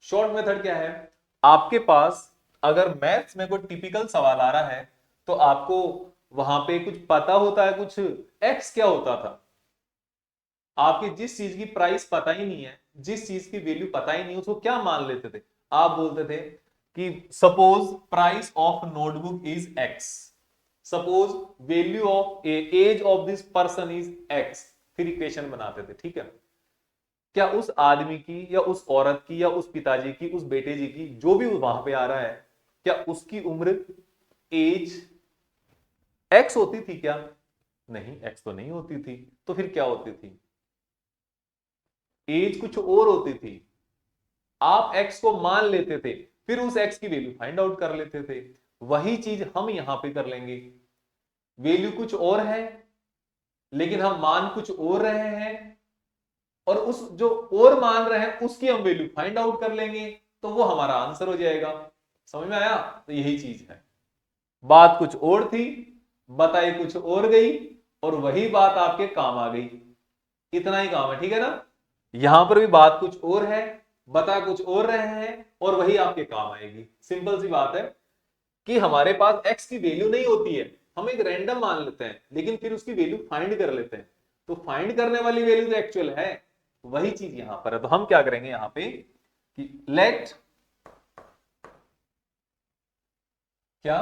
A: शॉर्ट मेथड क्या है, आपके पास अगर मैथ्स में कोई टिपिकल सवाल आ रहा है, तो आपको वहां पे कुछ पता होता है, कुछ एक्स क्या होता था, आपकी जिस चीज की प्राइस पता ही नहीं है, जिस चीज की वैल्यू पता ही नहीं, उसको क्या मान लेते थे, आप बोलते थे कि suppose price of notebook is x, suppose value of age of this person is x, फिर इक्वेशन बनाते थे, ठीक है। क्या उस आदमी की या उस औरत की या उस पिताजी की, उस बेटे जी की, जो भी वहां पे आ रहा है, क्या उसकी उम्र, एज एक्स होती थी क्या, नहीं, एक्स तो नहीं होती थी। तो फिर क्या होती थी, एज कुछ और होती थी। आप एक्स को मान लेते थे, फिर उस एक्स की वैल्यू फाइंड आउट कर लेते थे। वही चीज हम यहां पे कर लेंगे, वैल्यू कुछ और है लेकिन हम मान कुछ और रहे हैं, और उस जो और मान रहे हैं उसकी हम वैल्यू फाइंड आउट कर लेंगे, तो वो हमारा आंसर हो जाएगा। समझ में आया, तो यही चीज है, बात कुछ और थी, बताई कुछ और गई, और वही बात आपके काम आ गई। इतना ही काम है, ठीक है ना। यहां पर भी बात कुछ और है, बता कुछ और रहे हैं, और वही आपके काम आएगी। सिंपल सी बात है कि हमारे पास एक्स की वैल्यू नहीं होती है, हम एक रैंडम मान लेते हैं, लेकिन फिर उसकी वैल्यू फाइंड कर लेते हैं। तो फाइंड करने वाली वैल्यू तो एक्चुअल है, वही चीज यहां पर है। तो हम क्या करेंगे यहां पे कि लेट क्या,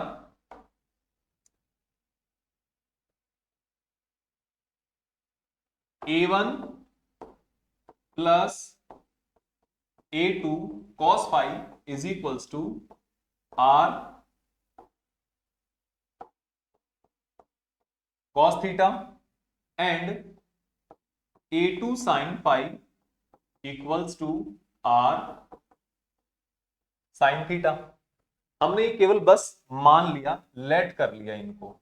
A: A1 plus A2 cos phi is equals to R cos theta and A2 sin phi equals to R sin theta. हमने केवल बस मान लिया, लेट कर लिया इनको,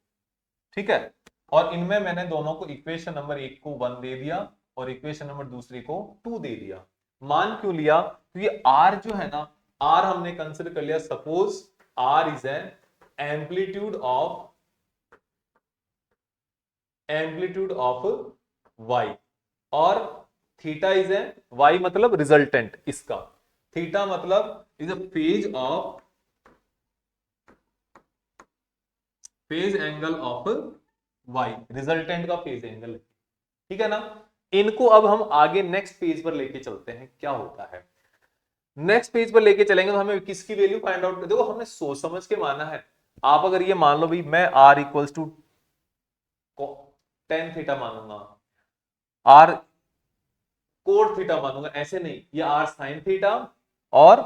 A: ठीक है। और इनमें मैंने दोनों को इक्वेशन नंबर 1 को 1 दे दिया और इक्वेशन नंबर दूसरी को 2 दे दिया। मान क्यों लिया? क्योंकि R जो है ना, R हमने कंसिडर कर लिया, suppose R is an amplitude of y और थीटा इज एन, y मतलब रिजल्टेंट इसका, थीटा मतलब is a phase angle of y, resultant का फेज एंगल है, ठीक है ना। इनको अब हम आगे नेक्स्ट पेज पर लेके चलते हैं, क्या होता है नेक्स्ट पेज पर लेके चलेंगे तो हमें किसकी वैल्यू फाइंड आउट, देखो हमने सोच समझ के माना है। आप अगर ये मान लो भाई मैं r equals to tan theta मानूंगा, r कोड थीटा मानूंगा, ऐसे नहीं, ये r साइन थीटा और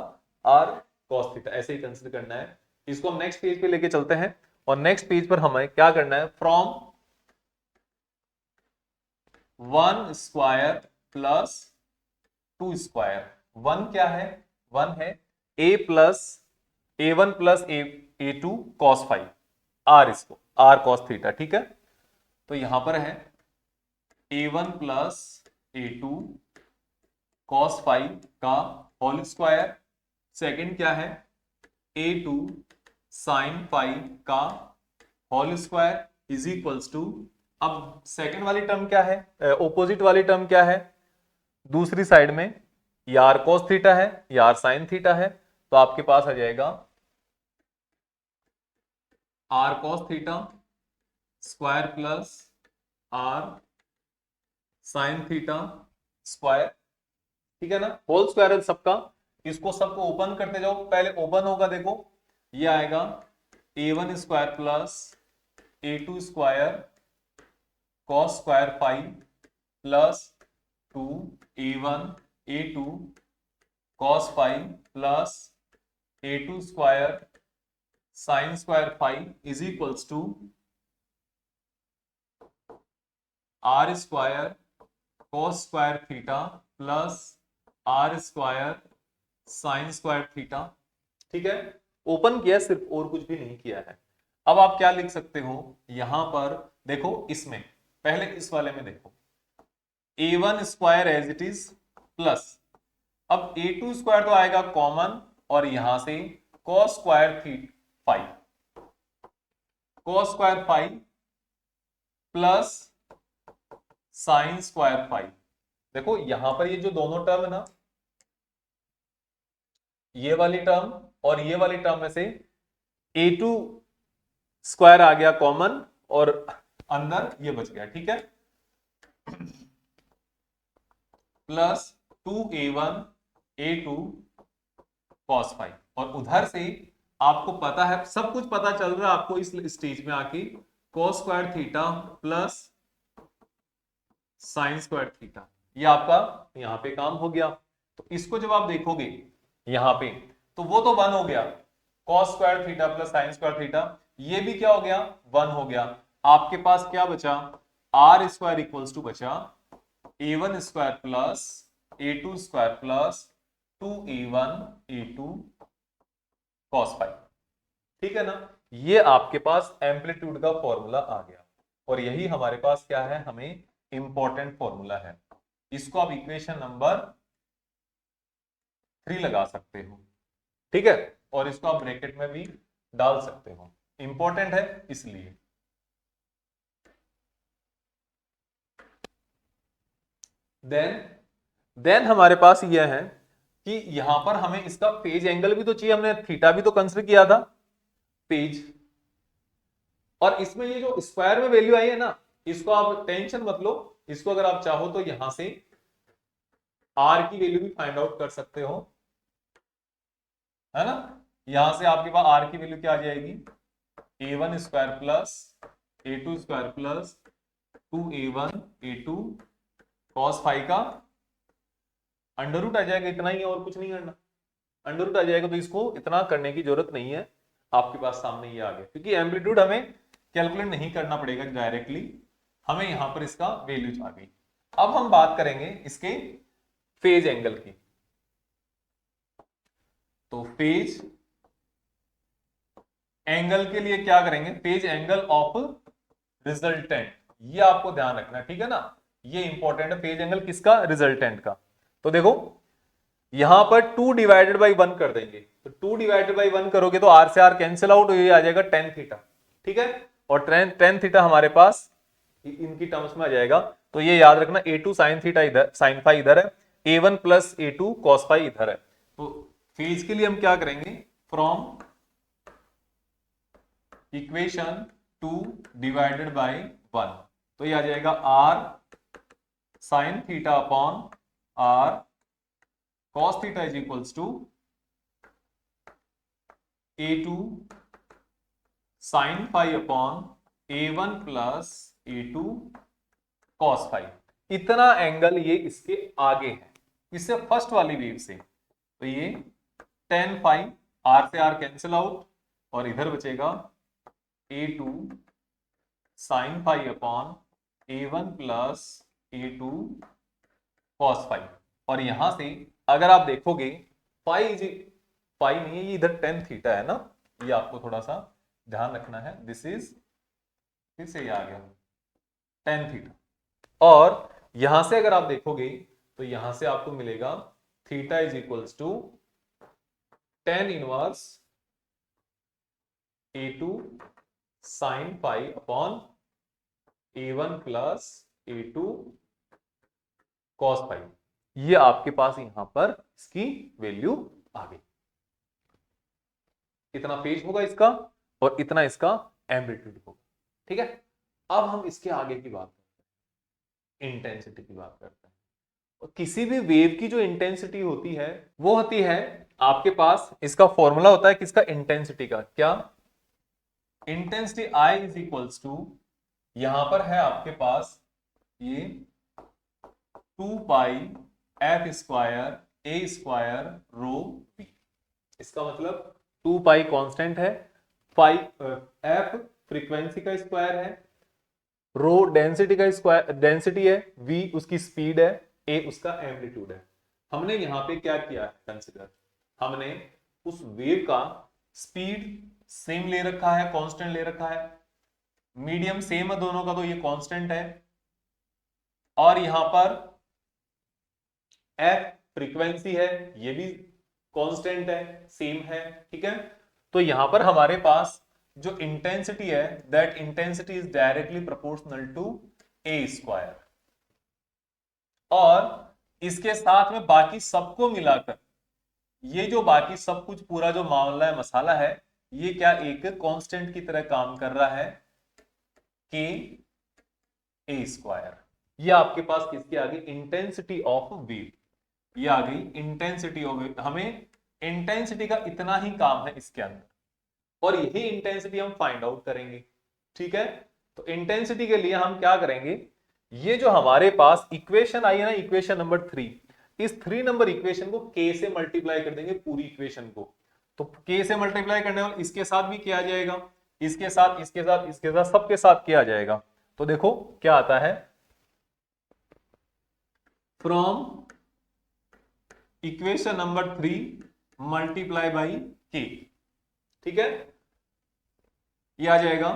A: r cos थीटा, ऐसे ही कंसिडर करना है। इसको हम नेक्स्ट पेज पे लेके चलते हैं और नेक्स्ट पेज पर हमें क्या करना है, फ्रॉम 1 स्क्वायर प्लस 2 स्क्वायर, 1 क्या है, 1 है A1 plus A2 cos phi, r इसको r cos थीटा, ठीक है। तो यहां पर है A1 plus A2 cos phi का होल स्क्वायर, सेकेंड क्या है A2 साइन फाइव का whole square is equals to, अब सेकेंड वाली टर्म क्या है, ओपोजिट वाली टर्म क्या है, दूसरी साइड में यार cos थीटा है, यार साइन थीटा है, तो आपके पास आ जाएगा r cos theta square plus r sine theta square, ठीक है ना, होल स्क्वायर है सबका। इसको सबको ओपन करते जाओ, पहले ओपन होगा, देखो ये आएगा A1 square plus A2 square cos square phi plus 2A1 A2 cos phi plus A2 square sine square phi is equals to R square cos square theta plus R square sine square theta, ठीक है। Open किया सिर्फ, और कुछ भी नहीं किया है। अब आप क्या लिख सकते हो यहां पर, देखो इसमें पहले इस वाले में देखो A1 square as it is plus, अब A2 स्क्वायर तो आएगा कॉमन और यहां से cos square five, cos square phi plus sign square five. देखो यहां पर ये जो दोनों टर्म है ना, ये वाली टर्म और ये वाली टर्म में से A2 स्क्वायर आ गया कॉमन और अंदर ये बच गया, ठीक है, plus 2A1 A2 cos five, और उधर से आपको पता है, सब कुछ पता चल रहा है आपको इस स्टेज में आके, cos square theta plus sign square theta, ये आपका यहां पे काम हो गया। तो इसको जब आप देखोगे यहां पे, तो वो तो 1 हो गया, cos square theta plus sign square theta, ये भी क्या हो गया, 1 हो गया। आपके पास क्या बचा, r स्क्वायर इक्वल्स टू बचा A1 square plus A2 square plus 2A1 A2 cos five, ठीक है ना। ये आपके पास एम्पलीट्यूड का फॉर्मूला आ गया और यही हमारे पास क्या है, हमें इंपॉर्टेंट फॉर्मूला है। इसको आप इक्वेशन नंबर 3 लगा सकते हो, ठीक है, और इसको आप ब्रैकेट में भी डाल सकते हो, इंपॉर्टेंट है इसलिए। देन हमारे पास यह है कि यहां पर हमें इसका पेज एंगल भी तो चाहिए, हमने थीटा भी तो कंसिडर किया था पेज, और इसमें ये जो स्क्वायर में वैल्यू आई है ना, इसको आप टेंशन मत लो, इसको अगर आप चाहो तो यहां से r की वैल्यू भी फाइंड आउट कर सकते हो, है ना। यहां से आपके पास r की वैल्यू क्या आ जाएगी, A1 square plus A2 square plus 2A1 A2 cos phi का अंडर रूट आ जाएगा, इतना ही है और कुछ नहीं करना। अंडर रूट आ जाएगा तो इसको इतना करने की जरूरत नहीं है, आपके पास सामने ये आ गया, क्योंकि एम्पलीट्यूड हमें कैलकुलेट नहीं करना पड़ेगा डायरेक्टली, हमें यहां पर इसका वैल्यूज आ गई। अब हम बात करेंगे इसके फेज एंगल की। तो फेज एंगल के लिए क्या करेंगे, फेज एंगल ऑफ रिजल्टेंट, ये आपको ध्यान रखना, ठीक है ना, ये इंपॉर्टेंट है, फेज एंगल किसका, रिजल्टेंट का। तो देखो यहां पर 2 डिवाइडेड बाई 1 कर देंगे, तो 2 डिवाइडेड बाई 1 करोगे तो आर से आर कैंसिल आउट, ये आ जाएगा टेन थीटा, ठीक है, और टेन थीटा हमारे पास इनकी टर्म्स में आ जाएगा। तो ये याद रखना, A2 साइन थीटा इधर, साइन फाई इधर है, A1 plus A2 cos phi इधर है। तो फेज के लिए हम क्या करेंगे, फ्रॉम इक्वेशन 2 डिवाइडेड बाई 1, तो ये आ जाएगा R sine theta upon R cos theta is equals to A2 sin phi upon A1 plus A2 cos phi। इतना एंगल ये इसके आगे है, इससे फर्स्ट वाली वेव से, तो ये tan phi, R से R कैंसिल आउट, और इधर बचेगा A2 sin phi upon A1 plus A2 cos phi। और यहां से अगर आप देखोगे पाई नहीं है, ये इधर टेन थीटा है ना, ये आपको थोड़ा सा ध्यान रखना है, दिस इज, फिर से ये आ गया टेन थीटा, और यहां से अगर आप देखोगे तो यहां से आपको मिलेगा theta is equals to tan inverse A2 sine pi upon A1 plus A2 cos pi. ये आपके पास यहां पर इसकी वैल्यू आ गई, इतना फेज होगा इसका और इतना इसका एम्पलीट्यूड होगा, ठीक है। अब हम इसके आगे की बात करते हैं, इंटेंसिटी की बात करते हैं। और किसी भी वेव की जो इंटेंसिटी होती है वो होती है, आपके पास इसका फॉर्मूला होता है किसका, इंटेंसिटी का, क्या, intensity I is equals to, यहां पर है आपके पास ये 2 पाई f square a square rho v. इसका मतलब 2 पाई कांस्टेंट है, एफ फ्रीक्वेंसी का स्क्वायर है, रो डेंसिटी का स्क्वायर, डेंसिटी है, वी उसकी स्पीड है, ए उसका एम्पलीट्यूड है। हमने यहां पे क्या किया है कंसिडर, हमने उस वेव का स्पीड सेम ले रखा है, कांस्टेंट ले रखा है, मीडियम सेम है दोनों का, तो ये कांस्टेंट है, और यहां पर एफ फ्रीक्वेंसी है, ये भी कांस्टेंट है, सेम है, ठीक है। तो यहां पर हमारे पास जो इंटेंसिटी है, that intensity is directly proportional to a square, और इसके साथ में बाकी सबको मिलाकर ये जो बाकी सब कुछ पूरा जो मामला है, मसाला है, ये क्या एक कांस्टेंट की तरह काम कर रहा है, के ए स्क्वायर। ये आपके पास किसकी आ गई, इंटेंसिटी ऑफ वेव, ये आ गई इंटेंसिटी ऑफ वेव। हमें इंटेंसिटी का इतना ही काम है इसके अंदर, और यही इंटेंसिटी हम फाइंड आउट करेंगे, ठीक है। तो इंटेंसिटी के लिए हम क्या करेंगे, ये जो हमारे पास इक्वेशन आई है ना, इक्वेशन नंबर 3, इस 3 नंबर इक्वेशन को k से मल्टीप्लाई कर देंगे पूरी इक्वेशन को। तो k से मल्टीप्लाई करने वाले इसके साथ भी किया जाएगा, इसके साथ, इसके साथ, इसके साथ, सबके साथ किया जाएगा। तो देखो क्या आता है, from equation number 3 multiply by k, ठीक है, ये आ जाएगा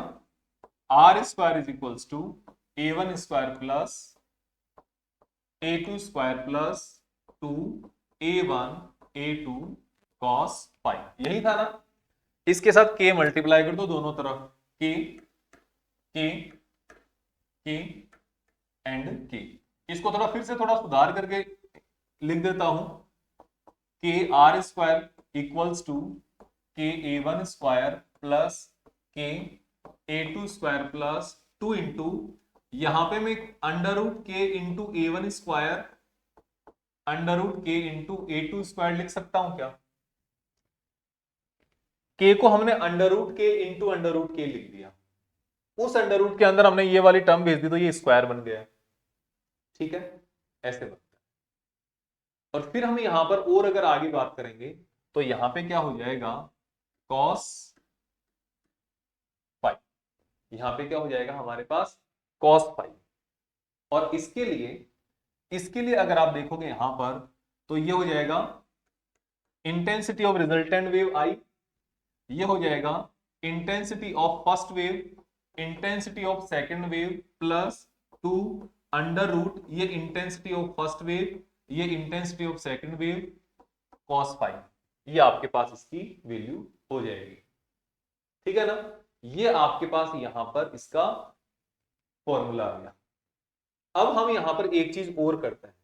A: r square is equals to A1 square plus A2 square plus 2A1 A2 cos pi, यही था ना। इसके साथ k मल्टीप्लाई कर दो दोनों तरफ, k k k and k। इसको थोड़ा फिर से थोड़ा सुधार करके लिख देता हूं, k r square equals to k A1 square plus k A2 square plus 2 into, यहां पे मैं अंडर रूट के into A1 square under root के इंटू A2 स्क्वायर लिख सकता हूं क्या, k को हमने अंडर रूट के इंटू अंडर रूट के लिख दिया, उस अंडर रूट के अंदर हमने ये वाली टर्म भेज दी, तो ये स्क्वायर बन गया, ठीक है। ऐसे बनता है। और फिर हम यहां पर और अगर आगे बात करेंगे तो यहां पे क्या हो जाएगा, cos फाई। यहां पे क्या हो जाएगा हमारे पास, cos फाई। और इसके लिए अगर आप देखोगे यहां पर तो ये हो जाएगा intensity of resultant wave I, ये हो जाएगा intensity of first wave, intensity of second wave plus 2 under root ये इंटेंसिटी ऑफ फर्स्ट वेव, ये intensity of second wave cos phi. ये आपके पास इसकी वैल्यू हो जाएगी, ठीक है ना। ये आपके पास यहां पर इसका फॉर्मूला आ गया। अब हम यहां पर एक चीज और करते हैं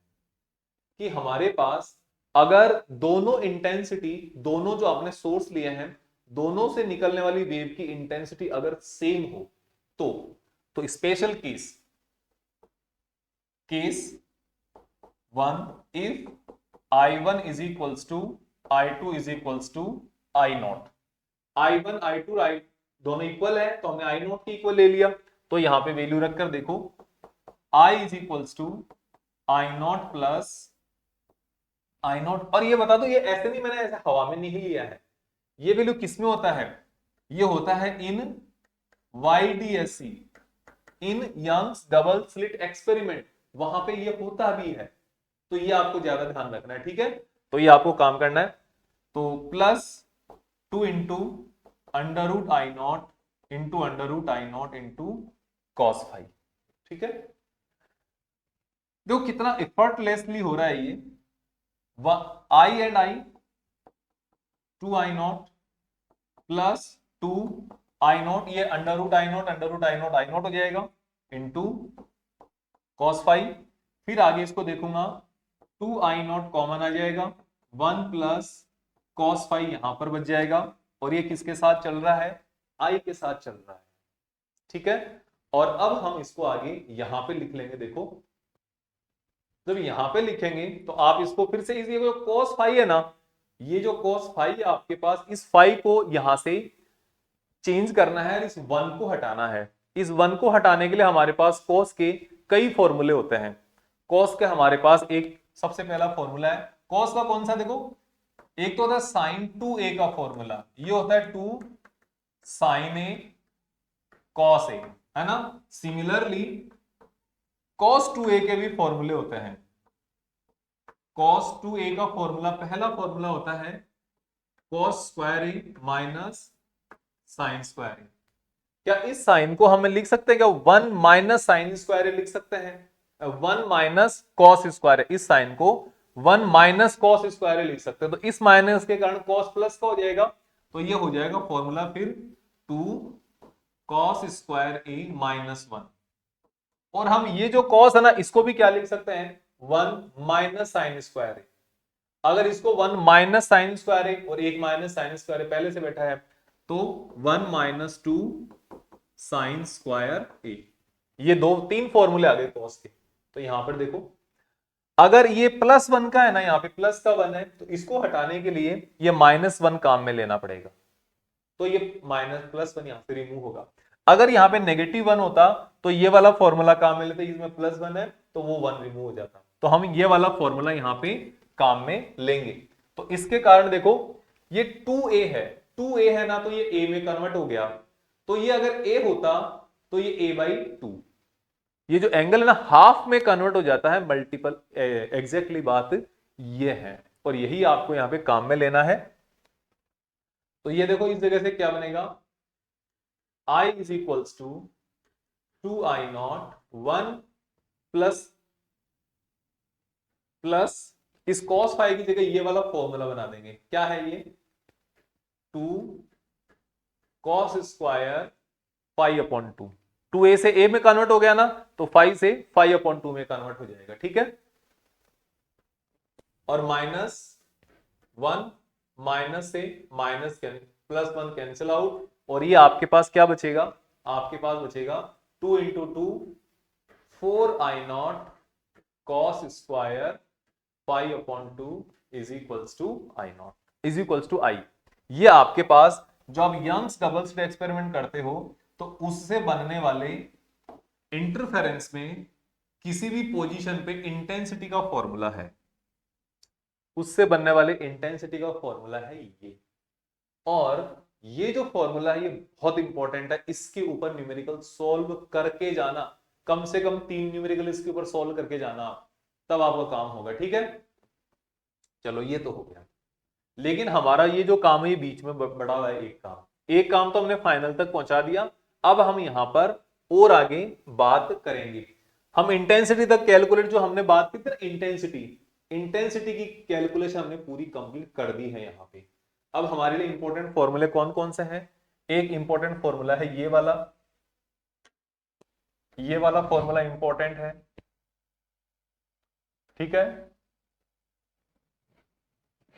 A: कि हमारे पास अगर दोनों इंटेंसिटी, दोनों जो आपने सोर्स लिए हैं, दोनों से निकलने वाली वेव की इंटेंसिटी अगर सेम हो तो special case one, if I1 is equals to I2 is equals to I0, I1 I2 I दोनों इक्वल है तो हमने I0 की इक्वल ले लिया। तो यहां पे वैल्यू रखकर देखो, I is equals to I0 plus I0। और ये बता दो, ये ऐसे नहीं, मैंने ऐसे हवा में नहीं लिया है, ये वैल्यू किस में होता है, ये होता है in YDSC, in Young's double slit experiment, वहां पे ये होता भी है। तो ये आपको ज्यादा ध्यान रखना है, ठीक है। तो ये आपको काम करना है। तो plus 2 into under root I0 into under root I0 into cos phi, ठीक है। देखो कितना एफर्टलेसली हो रहा है ये, आई and I 2I0 plus 2I0, ये अंडर रूट I0 हो जाएगा इंटू कॉस फाई। फिर आगे इसको देखूंगा 2I0 कॉमन आ जाएगा, 1 प्लस कॉस फाई यहां पर बच जाएगा। और ये किसके साथ चल रहा है, आई के साथ चल रहा है, ठीक है। और अब हम इसको आगे यहां पे लिख लेंगे। देखो जब यहां पे लिखेंगे तो आप इसको फिर से इजी, जो cos फाई है ना, ये जो cos फाई है आपके पास, इस फाई को यहां से चेंज करना है, इस 1 को हटाना है। इस 1 को हटाने के लिए हमारे पास cos के कई फॉर्मूले होते हैं। cos के हमारे पास एक सबसे पहला फॉर्मूला है cos का, कौन सा, देखो एक तो होता है साइन 2a का फॉर्मूला, ये होता है 2 साइन ए कॉस ए, है ना। सिमिलरली cos 2a के भी फॉर्मूले होते हैं। cos 2a का फॉर्मूला, पहला फॉर्मूला होता है cos स्क्वायर ए माइनस साइन स्क्वायर ए। क्या इस साइन को हम लिख सकते हैं क्या 1 माइनस साइन स्क्वायर ए लिख सकते हैं, 1 माइनस कॉस स्क्वायर, इस साइन को 1 माइनस कॉस स्क्वायर लिख सकते हैं। तो इस माइनस के कारण कॉस प्लस का हो जाएगा, तो ये हो जाएगा फॉर्मूला फिर 2 कॉस स्क्वायर ए माइनस 1। और हम ये जो कॉस है ना, इसको भी क्या लिख सकते हैं 1 माइनस साइन स्क्वायर ए। अगर इसको 1 माइनस साइन स्क्वायर ए और एक माइनस साइन स्क्वायर ए पहले से बैठा है, तो 1 माइनस 2 साइन स्क्वायर ए। ये तीन फॉर्मूले आ गए कॉस के। तो यहां पर देखो, अगर ये +1 का है ना, यहाँ पे प्लस का 1 है, तो इसको हटाने के लिए ये -1 काम में लेना पड़ेगा। तो ये +1 यहां से रिमूव होगा। अगर यहाँ पे -1 होता तो ये वाला फॉर्मूला काम में लेते, इसमें +1 है तो वो 1 रिमूव हो जाता। तो हम ये वाला फॉर्मूला यहाँ पे काम में लेंगे। तो इसके कारण देखो ये 2a है, 2a है ना, तो ये a में कन्वर्ट हो गया। तो ये अगर a होता तो ये a/2, ये जो एंगल है ना हाफ में कन्वर्ट हो जाता है मल्टीपल, एग्जैक्टली बात ये है। और यही आपको यहां पे काम में लेना है। तो ये देखो इस जगह से क्या बनेगा, I is equals to 2I0 1 plus इस cos फाई की जगह ये वाला फॉर्मूला बना देंगे। क्या है ये, 2 cos square phi upon 2, 2a से a में कन्वर्ट हो गया ना, तो फाई से फाई अपॉन 2 में कन्वर्ट हो जाएगा, ठीक है। और -1 माइनस से माइनस +1 कैंसिल आउट, और ये आपके पास क्या बचेगा, आपके पास बचेगा 2 into 2 4I0 cos square phi upon 2 is equals to I0 is equals to I। ये आपके पास जो आप यंग्स डबल स्लिट एक्सपेरिमेंट करते हो तो उससे बनने वाले इंटरफेरेंस में किसी भी पोजीशन पे इंटेंसिटी का फॉर्मूला है, उससे बनने वाले इंटेंसिटी का फॉर्मूला है ये। और ये जो फॉर्मूला है ये बहुत इंपॉर्टेंट है, इसके ऊपर न्यूमेरिकल सॉल्व करके जाना, कम से कम 3 न्यूमेरिकल इसके ऊपर सॉल्व करके जाना आप, तब आपका काम होगा। ठीक है, चलो ये तो हो गया। लेकिन हमारा ये जो काम है ये बीच में बढ़ा हुआ है एक काम तो हमने फाइनल तक पहुंचा दिया। अब हम यहां पर और आगे बात करेंगे। हम इंटेंसिटी तक कैलकुलेट, जो हमने बात की थी ना इंटेंसिटी, इंटेंसिटी की कैलकुलेशन हमने पूरी कंप्लीट कर दी है यहां पे। अब हमारे लिए इंपॉर्टेंट फॉर्मूले कौन कौन से हैं? एक इंपॉर्टेंट फॉर्मूला है ये वाला फॉर्मूला इंपॉर्टेंट है। ठीक है,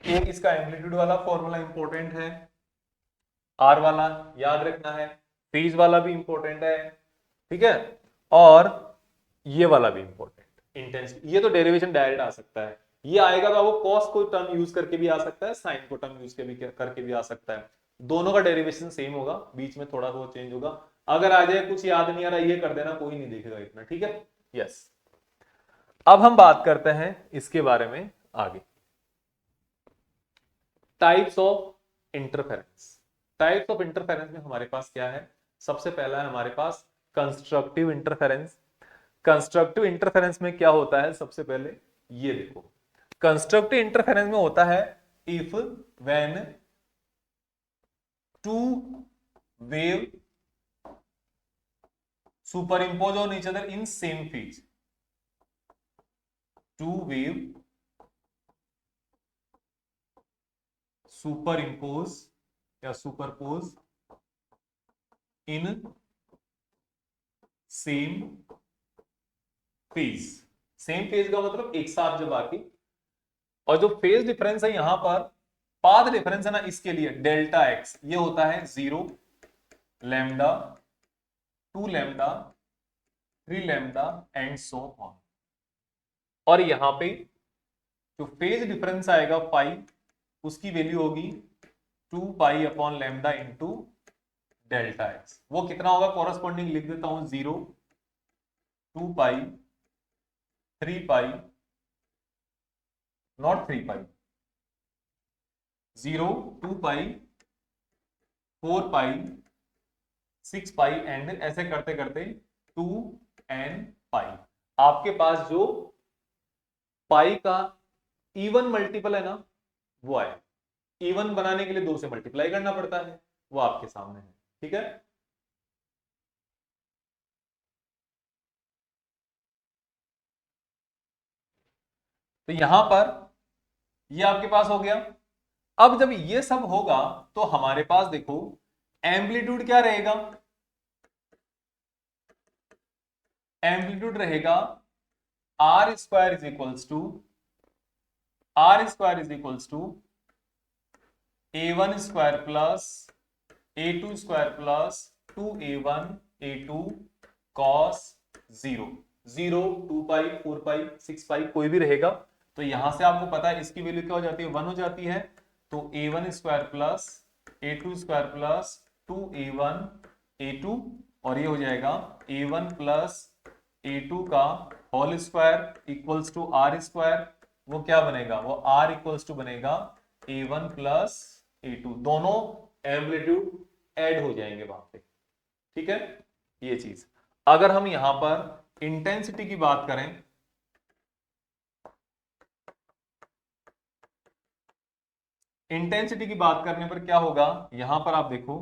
A: एक इसका एम्पलीट्यूड वाला फॉर्मूला इंपॉर्टेंट है, आर वाला याद रखना है, फेज वाला भी इंपॉर्टेंट है। ठीक है, और ये वाला भी इंपॉर्टेंट इंटेंसिटी। ये तो डेरिवेशन डायरेक्ट आ सकता है, ये आएगा तो आपको कॉस को टर्म यूज करके भी आ सकता है, साइन को टर्म यूज करके भी आ सकता है। दोनों का डेरिवेशन सेम होगा, बीच में थोड़ा बहुत चेंज होगा। अगर आ जाए कुछ याद नहीं आ रहा, ये कर देना, कोई नहीं देखेगा इतना। ठीक है, यस। अब हम बात करते हैं इसके बारे में आगे, types of interference. Types of interference में हमारे पास क्या है? सबसे पहला है हमारे पास कंस्ट्रक्टिव इंटरफेरेंस। कंस्ट्रक्टिव इंटरफेरेंस में क्या होता है? सबसे पहले ये देखो, कंस्ट्रक्टिव इंटरफेरेंस में होता है if when two wave superimpose on each other in same phase. Two wave superimpose या superpose in same phase. Same phase का मतलब एक साथ जब आके, और जो फेज डिफरेंस है यहां पर, पाथ डिफरेंस है ना, इसके लिए डेल्टा एक्स ये होता है 0, lambda, 2 lambda, 3 lambda and so on. और यहां पे जो फेज डिफरेंस आएगा फाई, उसकी वैल्यू होगी 2 pi upon lambda into delta x. वो कितना होगा? कॉरस्पॉन्डिंग लिख देता हूं, 0, 2 पाई, 3 पाई, not 3 pi, 0, 2 pi, 4 pi, 6 pi and ऐसे करते करते 2 एन पाई। आपके पास जो पाई का इवन मल्टीपल है ना, वो आए। इवन बनाने के लिए 2 से मल्टीप्लाई करना पड़ता है, वो आपके सामने है। ठीक है, तो यहां पर ये आपके पास हो गया। अब जब ये सब होगा तो हमारे पास देखो एम्पलीट्यूड क्या रहेगा? एम्पलीट्यूड रहेगा r square is equals to a1 square plus a2 square plus 2a1 a2 cos 0, 0, 2 pi, 4 pi, 6 pi, कोई भी रहेगा। तो यहां से आपको पता है इसकी वैल्यू क्या हो जाती है? 1 हो जाती है। तो a1 square plus a2 square plus 2a1 a2, और ये हो जाएगा a1 प्लस a2 का whole square equals to r square. वो क्या बनेगा? वो आर इक्वल्स टू बनेगा a1 प्लस a2। दोनों एम्पलीट्यूड ऐड हो जाएंगे वहां पे। ठीक है, ये चीज। अगर हम यहां पर इंटेंसिटी की बात करें, इंटेंसिटी की बात करने पर क्या होगा? यहां पर आप देखो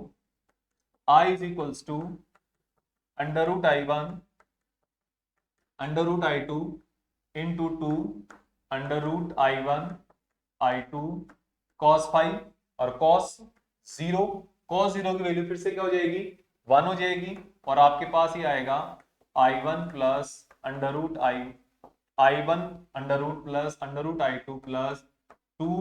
A: I is equals to under root I1 under root I2 into 2 under root I1 I2 cos 5 और cos 0। cos 0 की वैल्यू फिर से क्या हो जाएगी? 1 हो जाएगी। और आपके पास ही आएगा I1 plus under root I1 under root plus under root I2 plus 2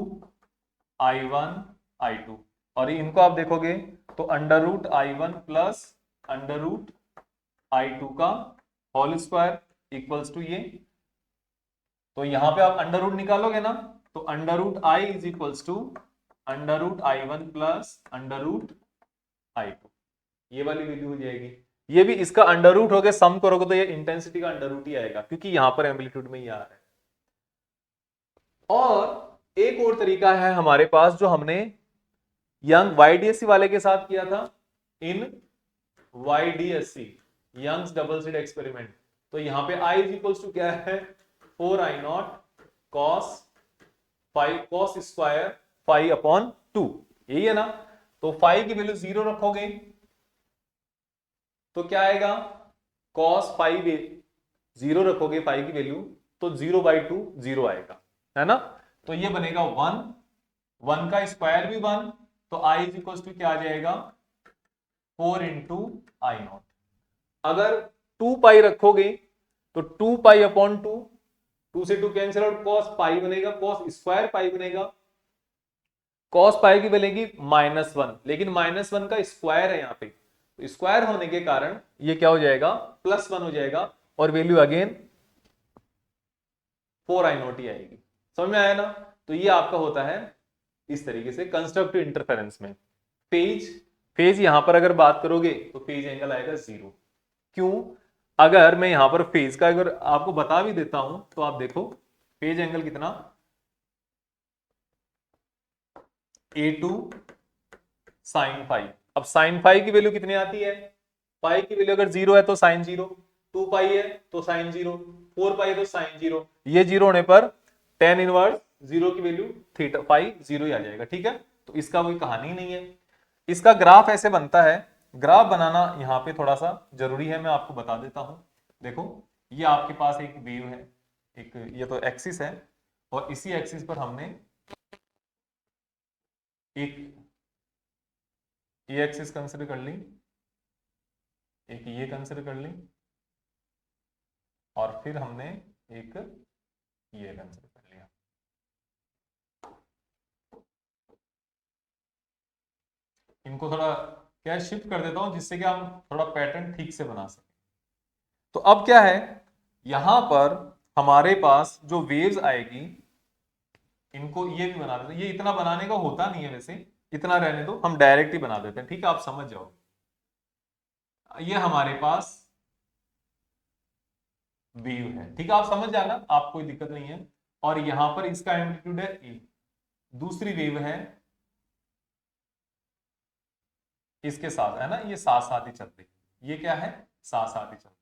A: I1 I2। और इनको आप देखोगे तो under root I1 plus under root I2 का होल स्क्वायर इक्वल्स टू ये। तो यहां पे आप अंडर रूट निकालोगे ना, तो under root I is equals to under root I1 plus under root I2, ये वाली वैल्यू हो जाएगी। ये भी इसका अंडर रूट हो गया, सम करोगे तो ये इंटेंसिटी का अंडर रूट ही आएगा, क्योंकि यहां पर एम्पलीट्यूड में ही आ रहा है। और एक और तरीका है हमारे पास जो हमने यंग YDSC वाले के साथ किया था, इन YDSC Young's double slit experiment. तो यहां पे I इज इक्वल्स टू क्या है, 4I0 cos square phi upon 2, यही है ना। तो फाई की वैल्यू 0 रखोगे तो क्या आएगा, cos फाई 0 रखोगे फाई की वैल्यू तो 0/2 0 आएगा, है ना। तो ये बनेगा 1, 1 का स्क्वायर भी 1, तो I इज इक्वल टू क्या आ जाएगा, 4 इंटू I0। अगर 2 पाई रखोगे तो 2 पाई अपॉन 2, 2 से 2 कैंसिल आउट, cos पाई बनेगा, cos स्क्वायर पाई बनेगा, cos पाई की बनेगी -1, लेकिन -1 का स्क्वायर है यहाँ पे, तो स्क्वायर होने के कारण ये क्या हो जाएगा, +1 हो जाएगा, और वैल्यू अगेन 4I0 ही आएगी। समझ में आया ना। तो ये आपका होता है इस तरीके से कंस्ट्रक्टिव इंटरफेरेंस में। फेज यहां पर अगर बात करोगे तो फेज एंगल आएगा 0। क्यों, अगर मैं यहां पर फेज का अगर आपको बता भी देता हूं तो आप देखो फेज एंगल कितना, A2 साइन फाई। अब साइन फाई की वैल्यू कितनी आती है, पाई की वैल्यू अगर 0 है तो साइन 0, 2 पाई है तो साइन 0, 4 पाई है तो साइन 0, ये 0 होने पर tan इनवर्स 0 की वैल्यू थीटा फाई 0 ही आ जाएगा, ठीक है। तो इसका कोई कहानी नहीं है। इसका ग्राफ ऐसे बनता है, ग्राफ बनाना यहाँ पे थोड़ा सा जरूरी है, मैं आपको बता देता हूं। देखो ये आपके पास एक वेव है, एक ये तो एक्सिस है, और इसी एक्सिस पर हमने एक ये एक्सिस कंसिडर कर ली, एक ये कंसिडर कर ली, और फिर हमने एक ये कंसिडर कर लिया। इनको थोड़ा क्या शिफ्ट कर देता हूं जिससे कि हम थोड़ा पैटर्न ठीक से बना सकें। तो अब क्या है, यहां पर हमारे पास जो वेव्स आएगी, इनको ये भी बना देते हैं। ये इतना बनाने का होता नहीं है वैसे, इतना रहने दो, हम डायरेक्ट ही बना देते हैं, ठीक है, आप समझ जाओ। ये हमारे पास वेव है, ठीक है, आप समझ जाना, आप कोई दिक्कत नहीं है। और यहां पर इसका एम्पलीट्यूड है ए। दूसरी वेव है इसके साथ, है ना, ये साथ साथ ही चल रही है, ये क्या है, साथ साथ ही चल रही है।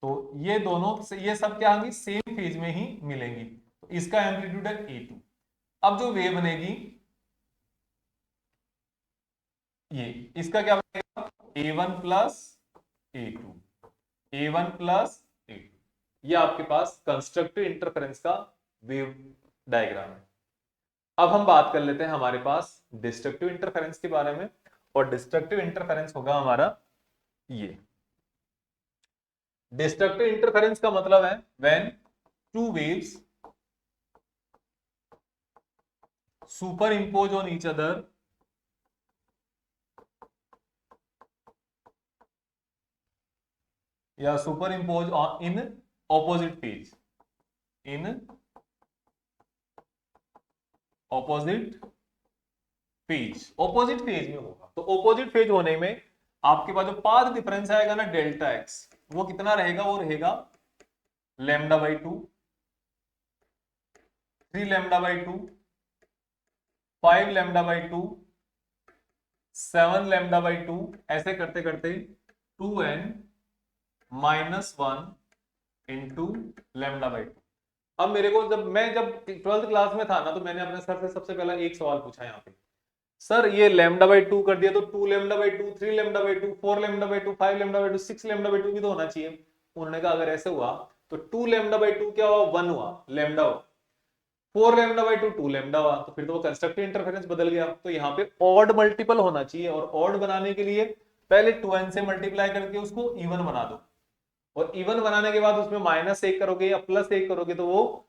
A: तो ये दोनों से ये सब क्या होंगी, सेम फेज में ही मिलेंगी। तो इसका एम्पलीट्यूड है A2। अब जो वेव बनेगी ये, इसका क्या बनेगा, A1 plus A2, A1 plus A2। ये आपके पास कंस्ट्रक्टिव इंटरफेरेंस का वेव डायग्राम है। अब हम बात कर लेते हैं हमारे पास डिस्ट्रक्टिव इंटरफेरेंस के बारे में, और डिस्ट्रक्टिव इंटरफेरेंस होगा हमारा ये। डिस्ट्रक्टिव इंटरफेरेंस का मतलब है when two waves superimpose on each other या superimpose on in opposite phase, in opposite phase, opposite phase में होगा। तो ऑपोजिट फेज होने में आपके पास जो पाथ डिफरेंस आएगा ना डेल्टा एक्स, वो कितना रहेगा, वो रहेगा λ/2, 3λ/2, 5λ/2, 7λ/2, ऐसे करते करते 2n -1 इंटू λ/2। अब मेरे को जब 12th क्लास में था ना, तो मैंने अपने सर से सबसे पहला एक सवाल पूछा यहाँ पे, सर ये λ/2 कर दिया तो 2λ/2, 3λ/2, 4λ/2, 5λ/2, 6λ/2 भी तो होना चाहिए। उन्होंने कहा अगर ऐसे हुआ तो 2λ/2 क्या हुआ, 1 हुआ, लैम्डा हुआ, 4λ/2 2λ हुआ, तो फिर तो वो कंस्ट्रक्टिव इंटरफेरेंस बदल गया। तो यहाँ पे ऑड मल्टीपल होना चाहिए, और ऑड बनाने के लिए पहले 2n से मल्टीप्लाई करके उसको इवन बना दो, और इवन बनाने के बाद उसमें -1 करोगे या +1 करोगे तो वो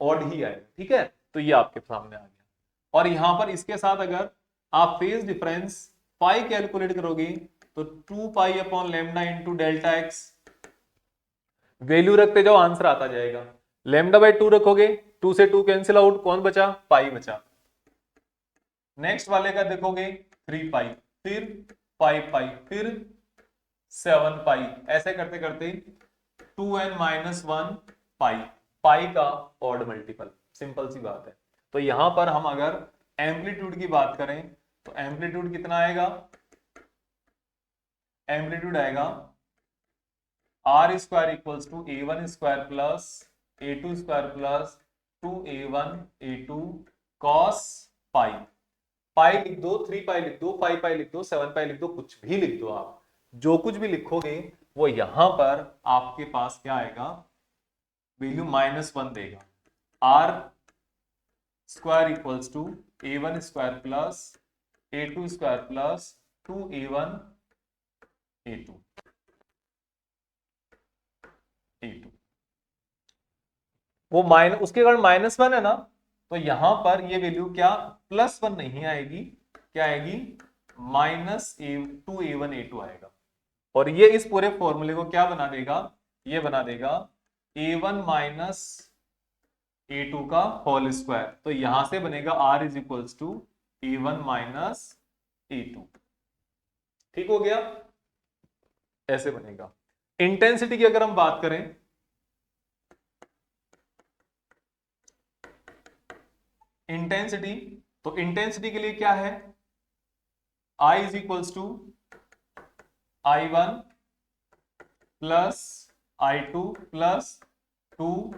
A: ऑड ही आएगा, ठीक है। तो ये आपके सामने आ गया। और यहां पर इसके साथ अगर आप फेज डिफरेंस पाई कैलकुलेट करोगे तो 2 pi upon lambda into delta x, value रखते जाओ आंसर आता जाएगा। λ/2 रखोगे, 2 से 2 कैंसिल आउट, कौन बचा, पाई बचा। नेक्स्ट वाले का देखोगे 3 पाई, फिर 5 पाई, फिर 7 पाई, ऐसे करते करते 2n-1 पाई, पाई का ऑड मल्टीपल, सिंपल सी बात है। तो यहां पर हम अगर एम्पलीट्यूड की बात करें तो एम्पलीट्यूड कितना आएगा, एम्पलीट्यूड आएगा r² equals to a1² plus a2² plus 2a1 a2 cos pi, pi लिख दो, 3 पाई लिख दो, 5 पाई लिख दो, 7 पाई लिख दो, कुछ भी लिख दो, आप जो कुछ भी लिखोगे वो यहां पर आपके पास क्या आएगा, वैल्यू -1 देगा। r² equals to a1² plus a2² plus 2a1 a2 वो माइनस, उसके कारण -1 है ना, तो यहां पर ये वैल्यू क्या +1 नहीं आएगी, क्या आएगी -2a1 a2 आएगा। और ये इस पूरे फॉर्मूले को क्या बना देगा, ये बना देगा a1 माइनस a2 का होल स्क्वायर। तो यहां से बनेगा r is equals to a1 minus a2। ठीक हो गया, ऐसे बनेगा। इंटेंसिटी की अगर हम बात करें, इंटेंसिटी, तो इंटेंसिटी के लिए क्या है, I is equals to I1 plus I2 plus 2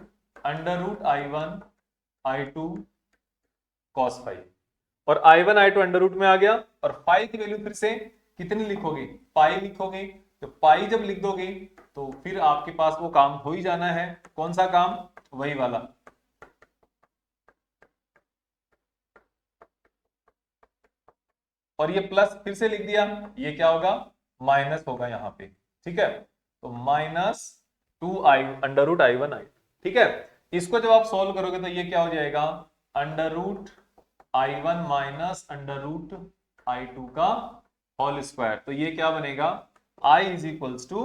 A: √I1 I2 cos phi, और I1 I2 अंडर रूट में आ गया, और फाई की वैल्यू फिर से कितनी लिखोगे, पाई लिखोगे। तो पाई जब लिख दोगे तो फिर आपके पास वो काम हो ही जाना है, कौन सा काम, वही वाला, और ये प्लस फिर से लिख दिया, ये क्या होगा, माइनस होगा यहाँ पे। ठीक है, तो -2i under root I1 I2। ठीक है, इसको जब आप सॉल्व करोगे तो ये क्या हो जाएगा, under root I1 minus under root I2 का होल स्क्वायर। तो ये क्या बनेगा, I is equals to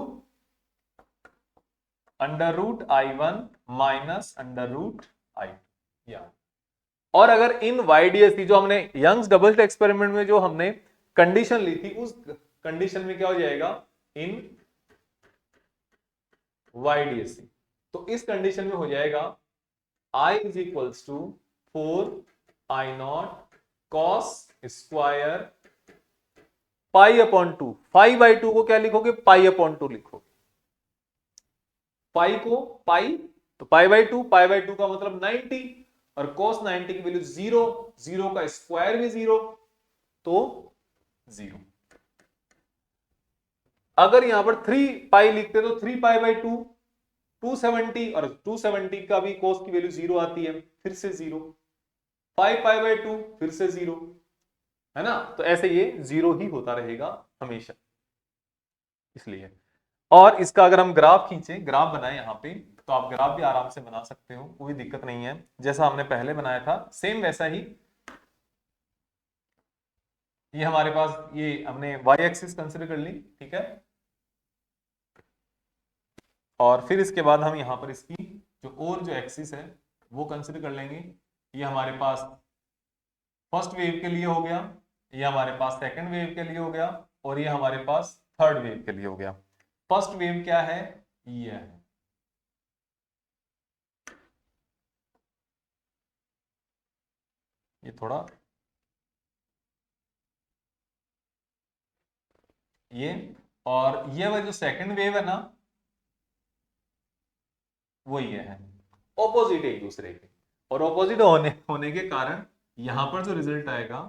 A: under root I1 minus under root I2। और अगर इन YDSC जो हमने यंग्स डबल स्लिट एक्सपेरिमेंट में जो हमने कंडीशन ली थी, उस कंडीशन में क्या हो जाएगा, इन YDSC, तो इस कंडीशन में हो जाएगा I is equals to 4I0 cos square pi upon 2, 5/2 को क्या लिखोगे, पाई अपॉन 2 लिखोगे, पाई को पाई, तो पाई/2, पाई/2 का मतलब 90, और cos 90 की वैल्यू 0, 0 का स्क्वायर भी 0, तो 0। अगर यहां पर 3 पाई लिखते तो 3 पाई/2 270, और 270 का भी cos की वैल्यू 0 आती है, फिर से 0, 5 पाई/2 फिर से 0, है ना, तो ऐसे ये 0 ही होता रहेगा हमेशा, इसलिए। और इसका अगर हम ग्राफ खींचे, ग्राफ बनाए यहां पे, तो आप ग्राफ भी आराम से बना सकते हो, कोई दिक्कत नहीं है, जैसा हमने पहले बनाया था सेम वैसा ही। ये हमारे पास, ये हमने y एक्सिस कंसिडर कर ली, ठीक है, और फिर इसके बाद हम यहां पर इसकी जो एक्सिस है वो कंसिडर कर लेंगे। ये हमारे पास फर्स्ट वेव के लिए हो गया, ये हमारे पास सेकंड वेव के लिए हो गया, और ये हमारे पास थर्ड वेव के लिए हो गया। फर्स्ट वेव क्या है, ये है, ये थोड़ा, ये, और ये वाला जो सेकंड वेव है ना, वो ये है, ऑपोजिट एक दूसरे के, और ऑपोजिट होने के कारण यहां पर जो रिजल्ट आएगा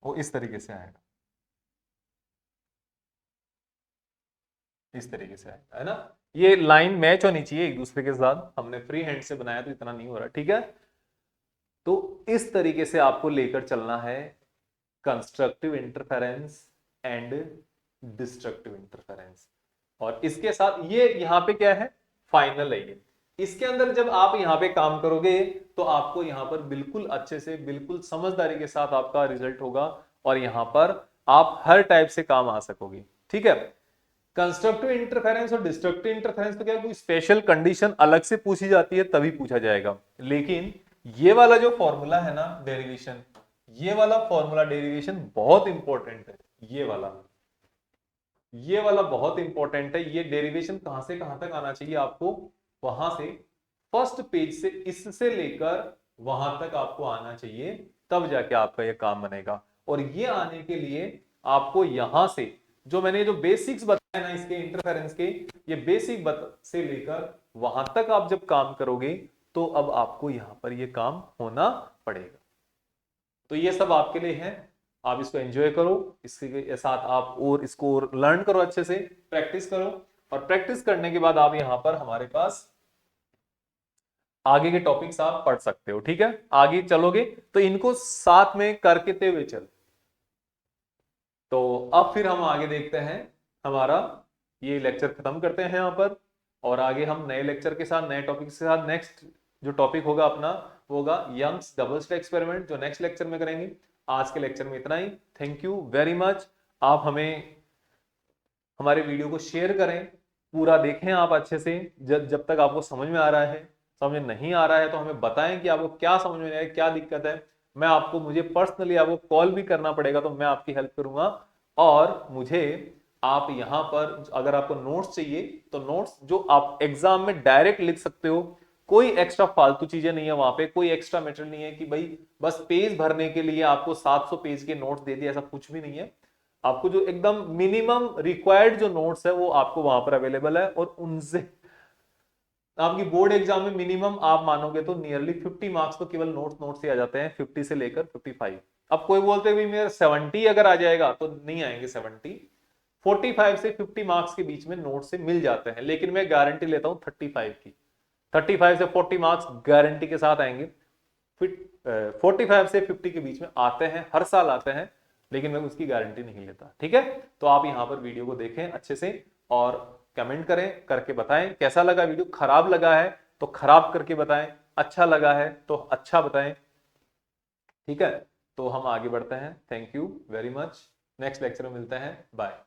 A: वो इस तरीके से आएगा, इस तरीके से आएगा, है ना। ये लाइन मैच होनी चाहिए एक दूसरे के साथ, हमने फ्री हैंड से बनाया तो इतना नहीं हो रहा, ठीक है। तो इस तरीके से आपको लेकर चलना है constructive interference and destructive interference, और इसके साथ ये यहां पे क्या है, फाइनल है ये। इसके अंदर जब आप यहां पे काम करोगे तो आपको यहां पर बिल्कुल अच्छे से, बिल्कुल समझदारी के साथ आपका रिजल्ट होगा, और यहां पर आप हर टाइप से काम आ सकोगे, ठीक है। कंस्ट्रक्टिव इंटरफेरेंस और डिस्ट्रक्टिव इंटरफेरेंस तो क्या कोई स्पेशल कंडीशन अलग से पूछी जाती है तभी पूछा जाएगा, लेकिन ये वाला जो फॉर्मूला है ना डेरिवेशन, ये वाला फॉर्मूला डेरिवेशन बहुत इंपॉर्टेंट है, ये वाला। ये वाला बहुत इंपॉर्टेंट है। ये डेरिवेशन कहां से कहां तक आना चाहिए आपको, वहां से फर्स्ट पेज से इससे लेकर वहां तक आपको आना चाहिए, तब जाके आपका ये काम बनेगा। और ये आने के लिए आपको यहां से जो मैंने जो बेसिक्स बताए ना इसके इंटरफेरेंस के, ये बेसिक से लेकर वहां तक आप जब काम करोगे तो अब आपको यहां पर ये काम होना पड़ेगा। तो ये सब आपके लिए है, आप इसको एंजॉय करो, इसके साथ आप और इसको लर्न करो, अच्छे से प्रैक्टिस करो। और प्रैक्टिस करने के बाद आप यहां पर हमारे पास आगे के टॉपिक्स आप पढ़ सकते हो। ठीक है, आगे चलोगे तो इनको साथ में करके हुए चल। तो अब फिर हम आगे देखते हैं, हमारा ये लेक्चर खत्म करते हैं यहां पर, और आगे हम नए लेक्चर के साथ, नए टॉपिक के साथ, नेक्स्ट जो टॉपिक होगा अपना वो होगा यंग्स डबल स्लिट एक्सपेरिमेंट, जो नेक्स्ट लेक्चर में करेंगे। आज के लेक्चर में इतना ही। Thank you very much. आप हमें हमारे वीडियो को शेयर करें, पूरा देखें आप अच्छे से, जब तक आपको समझ में आ रहा है। समझ नहीं आ रहा है तो हमें बताएं कि आपको क्या समझ में आया, क्या दिक्कत है। मैं आपको, मुझे पर्सनली आपको कॉल भी करना पड़ेगा तो मैं आपकी हेल्प करूंगा। और मुझे आप यहां पर अगर आपको नोट्स चाहिए तो नोट्स जो आप एग्जाम में डायरेक्ट लिख सकते हो, कोई एक्स्ट्रा फालतू चीजें नहीं है वहां पे, कोई एक्स्ट्रा मटेरियल नहीं है कि भाई बस पेज भरने के लिए आपको 700 पेज के नोट्स दे दिए, ऐसा कुछ भी नहीं है। आपको जो एकदम मिनिमम रिक्वायर्ड जो नोट्स है वो आपको वहां पर अवेलेबल है, और उनसे आपकी बोर्ड एग्जाम में मिनिमम आप मानोगे तो नियरली 50 मार्क्स तो केवल नोट्स से आ जाते हैं, 50 से लेकर 55। अब कोई बोलते हैं मेरा 70 अगर आ जाएगा, तो नहीं आएंगे 70, 45 से 50 मार्क्स के बीच में नोट से मिल जाते हैं। लेकिन मैं गारंटी लेता हूं 35 की, 35 से 40 मार्क्स गारंटी के साथ आएंगे। फिर 45 से 50 के बीच में आते हैं, हर साल आते हैं, लेकिन मैं उसकी गारंटी नहीं लेता। ठीक है, तो आप यहां पर वीडियो को देखें अच्छे से और कमेंट करें, करके बताएं कैसा लगा वीडियो। खराब लगा है तो खराब करके बताएं, अच्छा लगा है तो अच्छा बताएं। ठीक है, तो हम आगे बढ़ते हैं। Thank you very much. Next lecture में मिलते हैं, बाय।